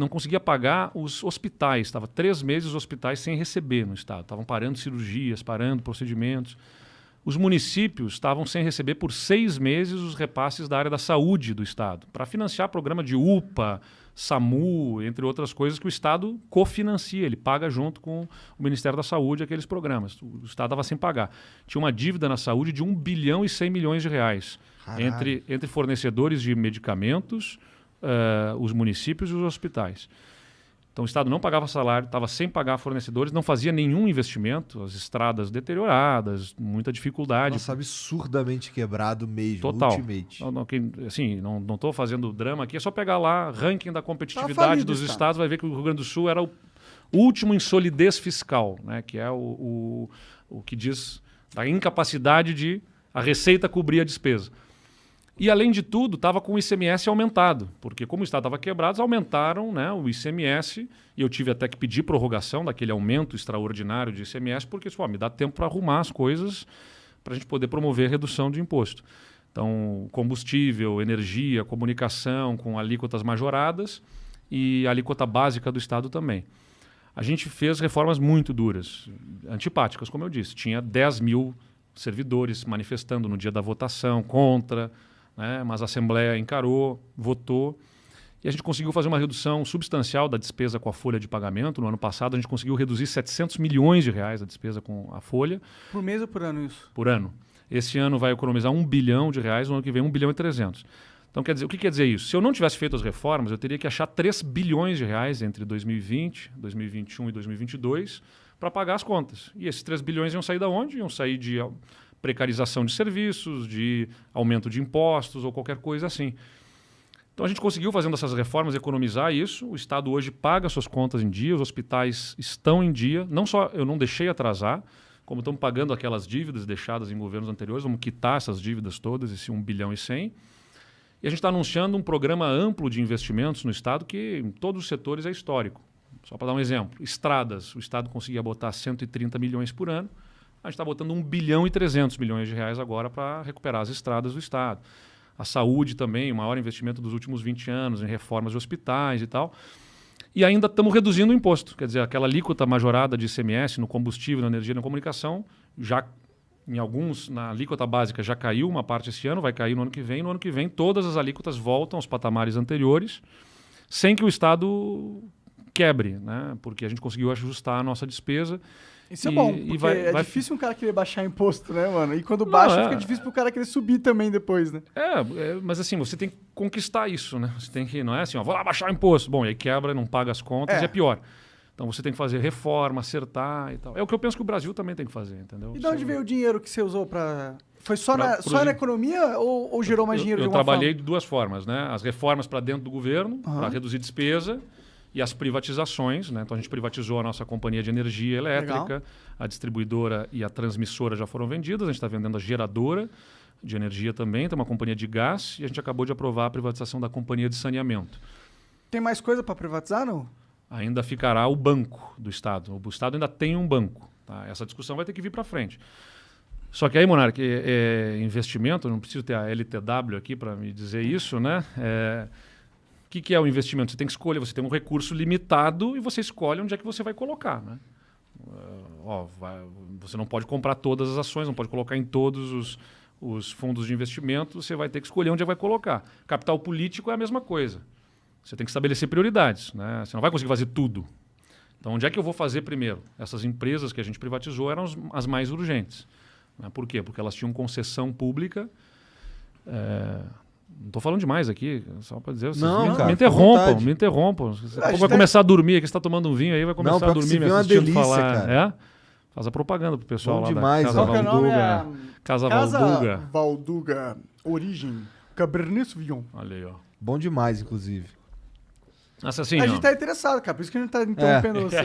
S3: conseguia pagar os hospitais, estava 3 meses os hospitais sem receber no estado, estavam parando cirurgias, parando procedimentos. Os municípios estavam sem receber por 6 meses os repasses da área da saúde do estado, para financiar programa de UPA, SAMU, entre outras coisas que o Estado cofinancia, ele paga junto com o Ministério da Saúde aqueles programas. O Estado estava sem pagar. Tinha uma dívida na saúde de 1 bilhão e 100 milhões de reais entre fornecedores de medicamentos, os municípios e os hospitais. Então o Estado não pagava salário, estava sem pagar fornecedores, não fazia nenhum investimento, as estradas deterioradas, muita dificuldade.
S4: Nossa, absurdamente quebrado mesmo,
S3: total.
S4: Ultimate.
S3: Não estou fazendo drama aqui, é só pegar lá ranking da competitividade dos estados, vai ver que o Rio Grande do Sul era o último em solidez fiscal, né, que é o que diz da incapacidade de a receita cobrir a despesa. E, além de tudo, estava com o ICMS aumentado, porque como o Estado estava quebrado, eles aumentaram, né, o ICMS, e eu tive até que pedir prorrogação daquele aumento extraordinário de ICMS, porque me dá tempo para arrumar as coisas para a gente poder promover a redução de imposto. Então, combustível, energia, comunicação com alíquotas majoradas e a alíquota básica do Estado também. A gente fez reformas muito duras, antipáticas, como eu disse. Tinha 10 mil servidores manifestando no dia da votação contra, né, mas a Assembleia encarou, votou, e a gente conseguiu fazer uma redução substancial da despesa com a folha de pagamento. No ano passado, a gente conseguiu reduzir 700 milhões de reais a despesa com a folha.
S2: Por mês ou por ano isso?
S3: Por ano. Esse ano vai economizar 1 bilhão de reais, no ano que vem 1 bilhão e 300. Então, quer dizer, o que quer dizer isso? Se eu não tivesse feito as reformas, eu teria que achar 3 bilhões de reais entre 2020, 2021 e 2022 para pagar as contas. E esses 3 bilhões iam sair da onde? Iam sair de precarização de serviços, de aumento de impostos ou qualquer coisa assim. Então, a gente conseguiu, fazendo essas reformas, economizar isso. O Estado hoje paga suas contas em dia, os hospitais estão em dia. Não só eu não deixei atrasar, como estamos pagando aquelas dívidas deixadas em governos anteriores, vamos quitar essas dívidas todas, esse 1 bilhão e 100. E a gente está anunciando um programa amplo de investimentos no Estado que em todos os setores é histórico. Só para dar um exemplo, estradas, o Estado conseguia botar 130 milhões por ano, a gente está botando 1 bilhão e 300 milhões de reais agora para recuperar as estradas do Estado. A saúde também, o maior investimento dos últimos 20 anos em reformas de hospitais e tal. E ainda estamos reduzindo o imposto. Quer dizer, aquela alíquota majorada de ICMS no combustível, na energia e na comunicação, já em alguns, na alíquota básica já caiu uma parte esse ano, vai cair no ano que vem. No ano que vem, todas as alíquotas voltam aos patamares anteriores, sem que o Estado quebre, né? Porque a gente conseguiu ajustar a nossa despesa.
S2: Isso é bom, porque é difícil um cara querer baixar imposto, né, mano? E quando baixa, fica difícil pro cara querer subir também depois, né?
S3: Mas assim, você tem que conquistar isso, né? Você tem que, não é assim, vou lá baixar o imposto. Bom, e aí quebra, não paga as contas, é pior. Então você tem que fazer reforma, acertar e tal. É o que eu penso que o Brasil também tem que fazer, entendeu?
S2: E de onde veio o dinheiro que você usou para... Foi só na economia ou gerou mais dinheiro de alguma forma?
S3: Eu trabalhei de duas formas, né? As reformas para dentro do governo, para reduzir despesa, e as privatizações, né? Então a gente privatizou a nossa companhia de energia elétrica, legal. A distribuidora e a transmissora já foram vendidas, a gente está vendendo a geradora de energia também, tem uma companhia de gás, e a gente acabou de aprovar a privatização da companhia de saneamento.
S2: Tem mais coisa para privatizar, não?
S3: Ainda ficará o banco do Estado. O Estado ainda tem um banco. Tá? Essa discussão vai ter que vir para frente. Só que aí, Monark, investimento, não preciso ter a LTW aqui para me dizer isso, né? O que é o investimento? Você tem que escolher, você tem um recurso limitado e você escolhe onde é que você vai colocar, né? Você não pode comprar todas as ações, não pode colocar em todos os fundos de investimento, você vai ter que escolher onde é que vai colocar. Capital político é a mesma coisa. Você tem que estabelecer prioridades, né? Você não vai conseguir fazer tudo. Então, onde é que eu vou fazer primeiro? Essas empresas que a gente privatizou eram as mais urgentes. Né? Por quê? Porque elas tinham concessão pública. Não estou falando demais aqui, só para dizer. Vocês me interrompam. Vai começar a dormir aqui, você está tomando um vinho aí, vai começar a dormir, me assistindo falar. Cara. Faz a propaganda pro pessoal. Bom lá
S4: demais,
S3: da Casa Valduga. Casa
S2: Valduga Origem, Cabernet Sauvignon.
S3: Olha aí, ó.
S4: Bom demais, inclusive.
S3: Nossa, assim,
S2: a gente está interessado, cara, por isso que a gente está interrompendo você.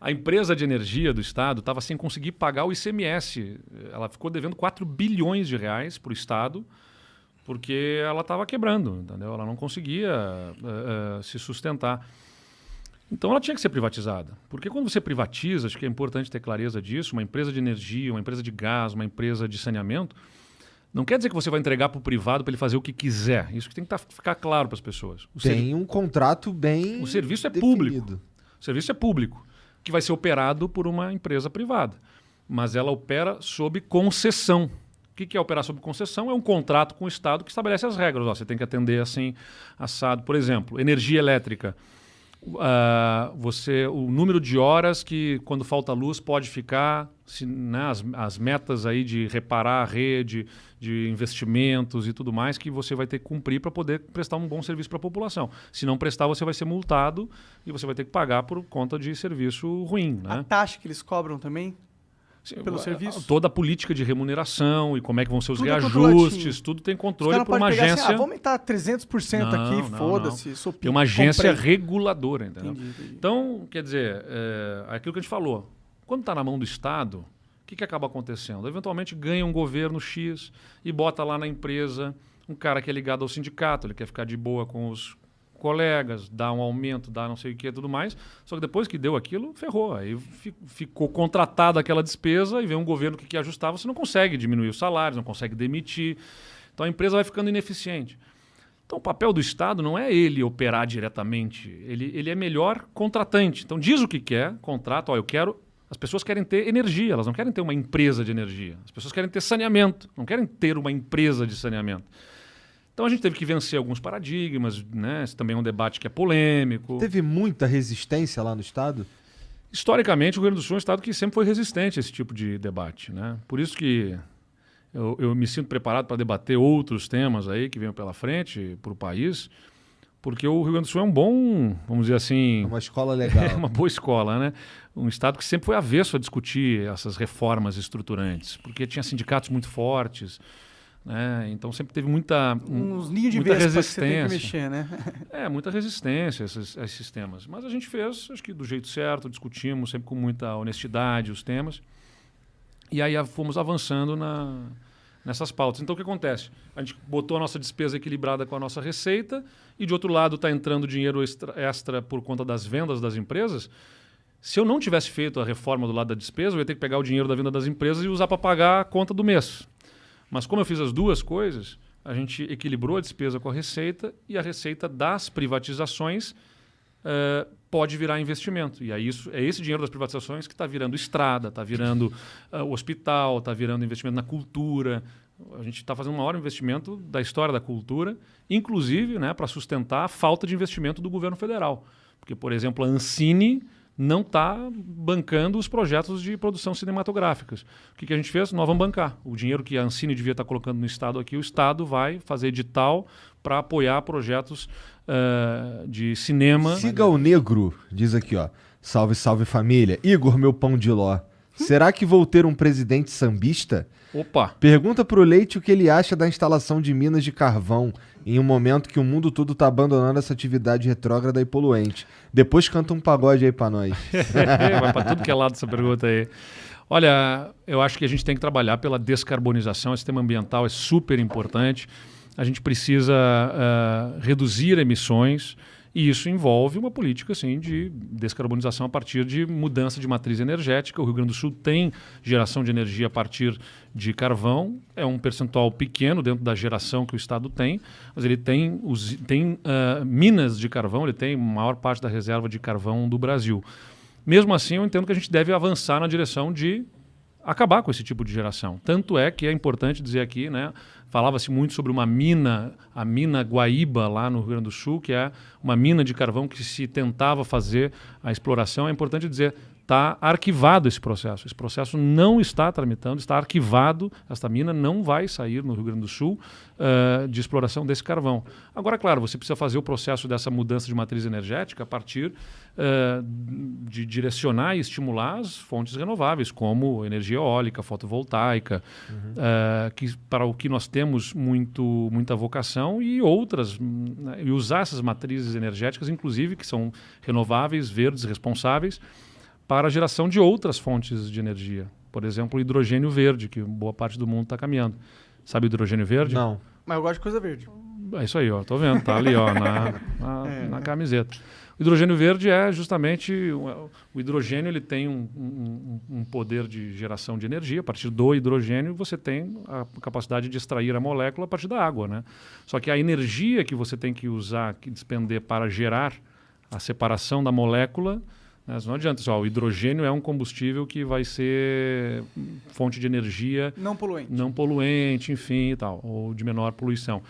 S3: A empresa de energia do Estado estava sem conseguir pagar o ICMS. Ela ficou devendo 4 bilhões de reais para o Estado, porque ela estava quebrando, entendeu? Ela não conseguia se sustentar. Então ela tinha que ser privatizada. Porque quando você privatiza, acho que é importante ter clareza disso, uma empresa de energia, uma empresa de gás, uma empresa de saneamento, não quer dizer que você vai entregar para o privado para ele fazer o que quiser. Isso que tem que ficar claro para as pessoas.
S4: Tem um contrato bem
S3: O serviço é
S4: definido.
S3: Público. O serviço é público, que vai ser operado por uma empresa privada. Mas ela opera sob concessão. O que é operar sob concessão? É um contrato com o Estado que estabelece as regras. Você tem que atender assim, assado. Por exemplo, energia elétrica. O número de horas que, quando falta luz, pode ficar, né, as metas aí de reparar a rede, de investimentos e tudo mais, que você vai ter que cumprir para poder prestar um bom serviço para a população. Se não prestar, você vai ser multado e você vai ter que pagar por conta de serviço ruim. Né?
S2: A taxa que eles cobram também? Pelo serviço?
S3: Toda a política de remuneração e como é que vão ser os reajustes, tudo tem controle por uma agência.
S2: Assim, vamos aumentar 300% aqui, foda-se.
S3: Tem uma agência reguladora, entendeu? Entendi. Então, quer dizer, aquilo que a gente falou, quando está na mão do Estado, o que acaba acontecendo? Eventualmente ganha um governo X e bota lá na empresa um cara que é ligado ao sindicato, ele quer ficar de boa com os colegas, dá um aumento, dá não sei o que, tudo mais. Só que depois que deu aquilo, ferrou. Aí ficou contratada aquela despesa e vem um governo que quer ajustar, você não consegue diminuir os salários, não consegue demitir. Então a empresa vai ficando ineficiente. Então o papel do Estado não é ele operar diretamente, ele é melhor contratante. Então diz o que quer, contrata, eu quero... As pessoas querem ter energia, elas não querem ter uma empresa de energia. As pessoas querem ter saneamento, não querem ter uma empresa de saneamento. Então a gente teve que vencer alguns paradigmas, né? Esse também é um debate que é polêmico.
S4: Teve muita resistência lá no Estado?
S3: Historicamente, o Rio Grande do Sul é um Estado que sempre foi resistente a esse tipo de debate, né? Por isso que eu me sinto preparado para debater outros temas aí que venham pela frente para o país, porque o Rio Grande do Sul é um bom, vamos dizer assim...
S4: É uma escola legal.
S3: É uma boa escola, né? Um Estado que sempre foi avesso a discutir essas reformas estruturantes, porque tinha sindicatos muito fortes, né? Então sempre teve muita
S2: uns ninhos de
S3: muita
S2: vespa
S3: resistência.
S2: Que você tem que mexer, né?
S3: Muita resistência a esses temas. Mas a gente fez, acho que do jeito certo, discutimos sempre com muita honestidade os temas. E aí fomos avançando nessas pautas. Então o que acontece? A gente botou a nossa despesa equilibrada com a nossa receita e de outro lado está entrando dinheiro extra por conta das vendas das empresas. Se eu não tivesse feito a reforma do lado da despesa, eu ia ter que pegar o dinheiro da venda das empresas e usar para pagar a conta do mês. Mas como eu fiz as duas coisas, a gente equilibrou a despesa com a receita e a receita das privatizações pode virar investimento. E aí é esse dinheiro das privatizações que está virando estrada, está virando hospital, está virando investimento na cultura. A gente está fazendo o maior investimento da história da cultura, inclusive, né, para sustentar a falta de investimento do governo federal. Porque, por exemplo, a Ancine não está bancando os projetos de produção cinematográficas. O que a gente fez? Nós vamos bancar. O dinheiro que a Ancine devia estar colocando no Estado aqui, o Estado vai fazer edital para apoiar projetos de cinema.
S4: Siga o negro, diz aqui, ó. Salve, salve família. Igor, meu pão de ló. Será que vou ter um presidente sambista?
S3: Opa!
S4: Pergunta pro Leite o que ele acha da instalação de minas de carvão em um momento que o mundo todo está abandonando essa atividade retrógrada e poluente. Depois canta um pagode aí para nós.
S3: Vai para tudo que é lado essa pergunta aí. Olha, eu acho que a gente tem que trabalhar pela descarbonização. O sistema ambiental é super importante. A gente precisa reduzir emissões e isso envolve uma política assim, de descarbonização a partir de mudança de matriz energética. O Rio Grande do Sul tem geração de energia a partir de carvão. É um percentual pequeno dentro da geração que o Estado tem, mas ele tem minas de carvão, ele tem a maior parte da reserva de carvão do Brasil. Mesmo assim, eu entendo que a gente deve avançar na direção de acabar com esse tipo de geração. Tanto é que é importante dizer aqui, né? Falava-se muito sobre uma mina, a mina Guaíba, lá no Rio Grande do Sul, que é uma mina de carvão que se tentava fazer a exploração. É importante dizer, está arquivado esse processo. Esse processo não está tramitando, está arquivado. Esta mina não vai sair no Rio Grande do Sul de exploração desse carvão. Agora, claro, você precisa fazer o processo dessa mudança de matriz energética a partir de direcionar e estimular as fontes renováveis, como energia eólica, fotovoltaica, que, para o que nós temos muita vocação, e outras, né, e usar essas matrizes energéticas, inclusive, que são renováveis, verdes, responsáveis, para a geração de outras fontes de energia. Por exemplo, o hidrogênio verde, que boa parte do mundo está caminhando. Sabe o hidrogênio verde?
S4: Não.
S2: Mas eu gosto de coisa verde.
S3: É isso aí, ó. Tô vendo, tá ali, ó, na camiseta. O hidrogênio verde é justamente... O hidrogênio ele tem um poder de geração de energia. A partir do hidrogênio, você tem a capacidade de extrair a molécula a partir da água, né? Só que a energia que você tem que usar, que despender para gerar a separação da molécula... Mas não adianta, só o hidrogênio é um combustível que vai ser fonte de energia não poluente, enfim, e tal, ou de menor poluição.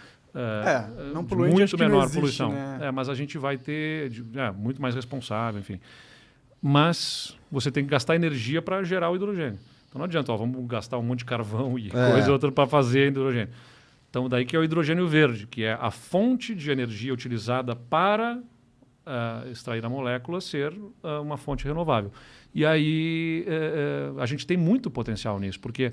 S2: Não poluente,
S3: muito
S2: acho que
S3: menor
S2: não existe,
S3: poluição.
S2: né?
S3: Mas a gente vai ter muito mais responsável, enfim. Mas você tem que gastar energia para gerar o hidrogênio. Então não adianta, vamos gastar um monte de carvão e coisa outra para fazer hidrogênio. Então daí que é o hidrogênio verde, que é a fonte de energia utilizada para extrair a molécula ser uma fonte renovável. E aí a gente tem muito potencial nisso, porque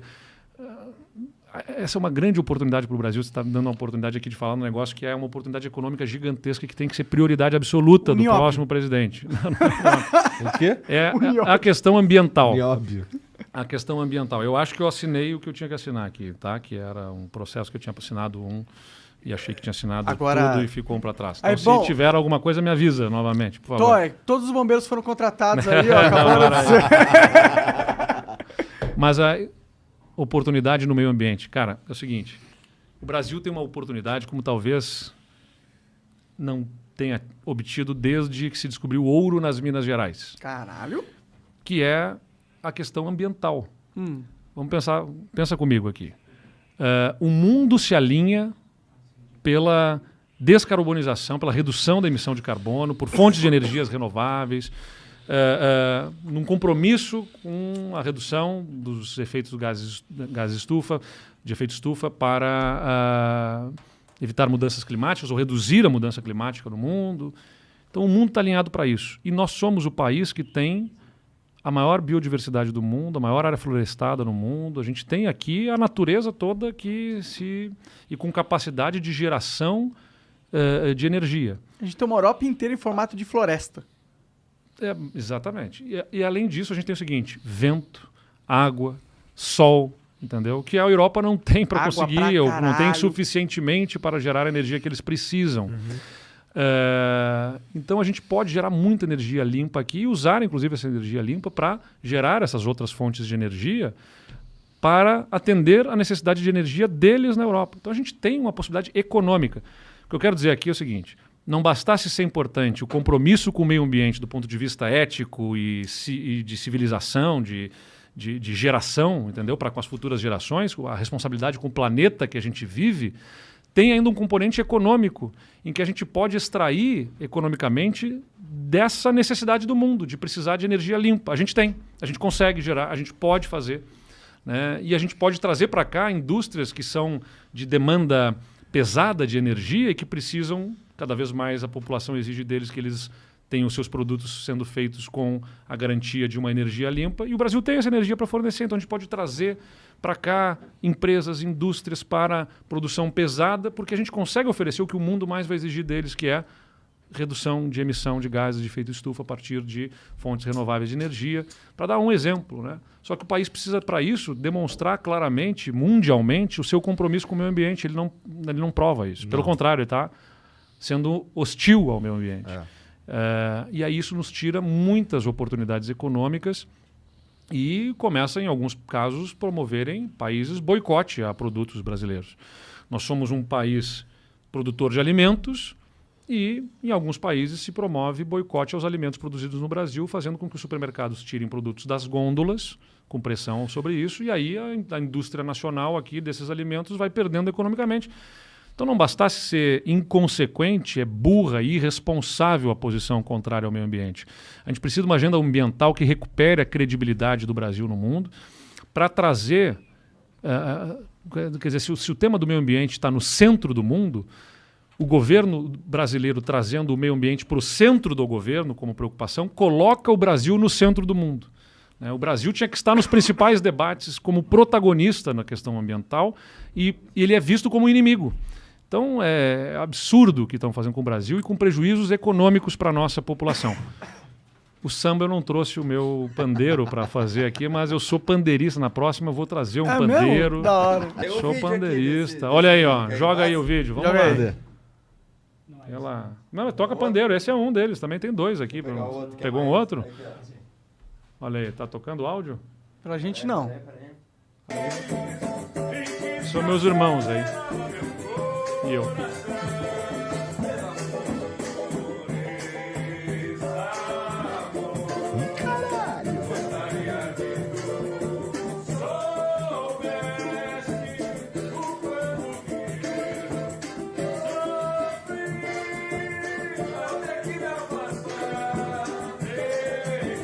S3: essa é uma grande oportunidade para o Brasil. Você está me dando uma oportunidade aqui de falar um negócio que é uma oportunidade econômica gigantesca que tem que ser prioridade absoluta do próximo presidente.
S4: O quê?
S3: É a questão ambiental.
S4: Nióbio.
S3: A questão ambiental. Eu acho que eu assinei o que eu tinha que assinar aqui, tá? Que era um processo que eu tinha assinado e achei que tinha assinado tudo e ficou para trás. Então, se tiver alguma coisa, me avisa novamente, por favor.
S2: Todos os bombeiros foram contratados aí, ó. Acabaram de dizer.
S3: Mas a oportunidade no meio ambiente. Cara, é o seguinte. O Brasil tem uma oportunidade como talvez não tenha obtido desde que se descobriu o ouro nas Minas Gerais.
S2: Caralho.
S3: Que é a questão ambiental. Vamos pensa comigo aqui. O mundo se alinha pela descarbonização, pela redução da emissão de carbono, por fontes de energias renováveis, num compromisso com a redução dos efeitos do de efeito estufa para evitar mudanças climáticas ou reduzir a mudança climática no mundo. Então o mundo está alinhado para isso. E nós somos o país que tem a maior biodiversidade do mundo, a maior área florestada no mundo. A gente tem aqui a natureza toda e com capacidade de geração de energia.
S2: A gente tem uma Europa inteira em formato de floresta.
S3: Exatamente. E além disso, a gente tem o seguinte: vento, água, sol, entendeu? Que a Europa não tem para conseguir, ou não tem suficientemente para gerar a energia que eles precisam. Então a gente pode gerar muita energia limpa aqui e usar, inclusive, essa energia limpa para gerar essas outras fontes de energia para atender a necessidade de energia deles na Europa. Então a gente tem uma possibilidade econômica. O que eu quero dizer aqui é o seguinte: não bastasse ser importante o compromisso com o meio ambiente do ponto de vista ético e de civilização, de geração, entendeu? Para com as futuras gerações, a responsabilidade com o planeta que a gente vive, tem ainda um componente econômico em que a gente pode extrair economicamente dessa necessidade do mundo, de precisar de energia limpa. A gente consegue gerar, a gente pode fazer, né? E a gente pode trazer para cá indústrias que são de demanda pesada de energia e que precisam, cada vez mais a população exige deles que eles tenham os seus produtos sendo feitos com a garantia de uma energia limpa, e o Brasil tem essa energia para fornecer, então a gente pode trazer para cá empresas, indústrias para produção pesada, porque a gente consegue oferecer o que o mundo mais vai exigir deles, que é redução de emissão de gases de efeito estufa a partir de fontes renováveis de energia, para dar um exemplo, né? Só que o país precisa, para isso, demonstrar claramente, mundialmente, o seu compromisso com o meio ambiente. Ele não prova isso. Pelo contrário, ele está sendo hostil ao meio ambiente. E aí isso nos tira muitas oportunidades econômicas e começa, em alguns casos, promoverem países boicote a produtos brasileiros. Nós somos um país produtor de alimentos e, em alguns países, se promove boicote aos alimentos produzidos no Brasil, fazendo com que os supermercados tirem produtos das gôndolas, com pressão sobre isso, e aí a indústria nacional aqui desses alimentos vai perdendo economicamente. Então não bastasse ser inconsequente, burra e irresponsável a posição contrária ao meio ambiente. A gente precisa de uma agenda ambiental que recupere a credibilidade do Brasil no mundo para trazer... quer dizer, se o tema do meio ambiente está no centro do mundo, o governo brasileiro trazendo o meio ambiente para o centro do governo como preocupação, coloca o Brasil no centro do mundo. O Brasil tinha que estar nos principais debates como protagonista na questão ambiental e ele é visto como inimigo. Então é absurdo o que estão fazendo com o Brasil e com prejuízos econômicos para a nossa população. O samba eu não trouxe o meu pandeiro para fazer aqui, mas eu sou pandeirista. Na próxima eu vou trazer um pandeiro.
S2: Mesmo? Da hora.
S3: Sou pandeirista. Olha aí, ó. Joga aí o vídeo. Vamos lá. Ela... Não, toca pandeiro. Esse é um deles. Também tem dois aqui. Pegou um outro? Olha aí, tá tocando áudio?
S2: Pra gente não.
S3: São meus irmãos aí. E eu.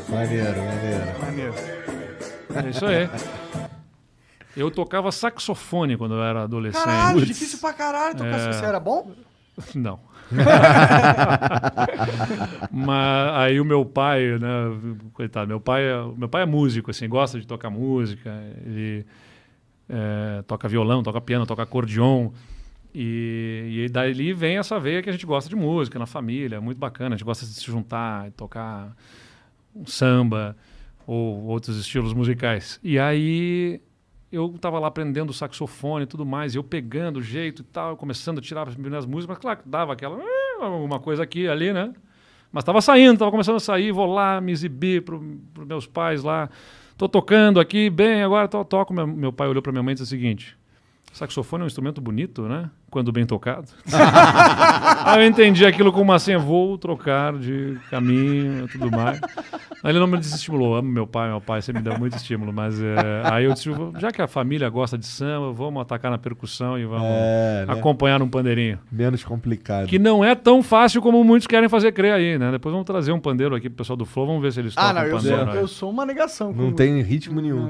S4: Maneiro.
S3: É isso aí. Eu tocava saxofone quando eu era adolescente.
S2: Caralho, difícil pra caralho tocar. Você era bom?
S3: Não. Mas aí o meu pai, né, coitado, meu pai é músico, assim, gosta de tocar música, ele toca violão, toca piano, toca acordeon, e daí vem essa veia que a gente gosta de música na família, muito bacana, a gente gosta de se juntar, tocar um samba, ou outros estilos musicais. E aí eu tava lá aprendendo saxofone e tudo mais, e eu pegando o jeito e tal, começando a tirar as primeiras músicas, mas claro que dava aquela alguma coisa aqui e ali, né? Mas tava saindo, tava começando a sair, vou lá me exibir pros meus pais lá. Tô tocando aqui, bem, agora toco. Meu pai olhou pra minha mãe e disse o seguinte: saxofone é um instrumento bonito, né? Quando bem tocado. Aí eu entendi aquilo como assim, vou trocar de caminho e tudo mais. Aí ele não me desestimulou. Amo meu pai sempre me deu muito estímulo. Mas aí eu disse, já que a família gosta de samba, vamos atacar na percussão e vamos acompanhar num pandeirinho.
S4: Menos complicado.
S3: Que não é tão fácil como muitos querem fazer crer aí, né? Depois vamos trazer um pandeiro aqui pro pessoal do Flow, vamos ver se eles tocam pandeiro.
S2: Eu sou uma negação.
S4: Não tem ritmo nenhum.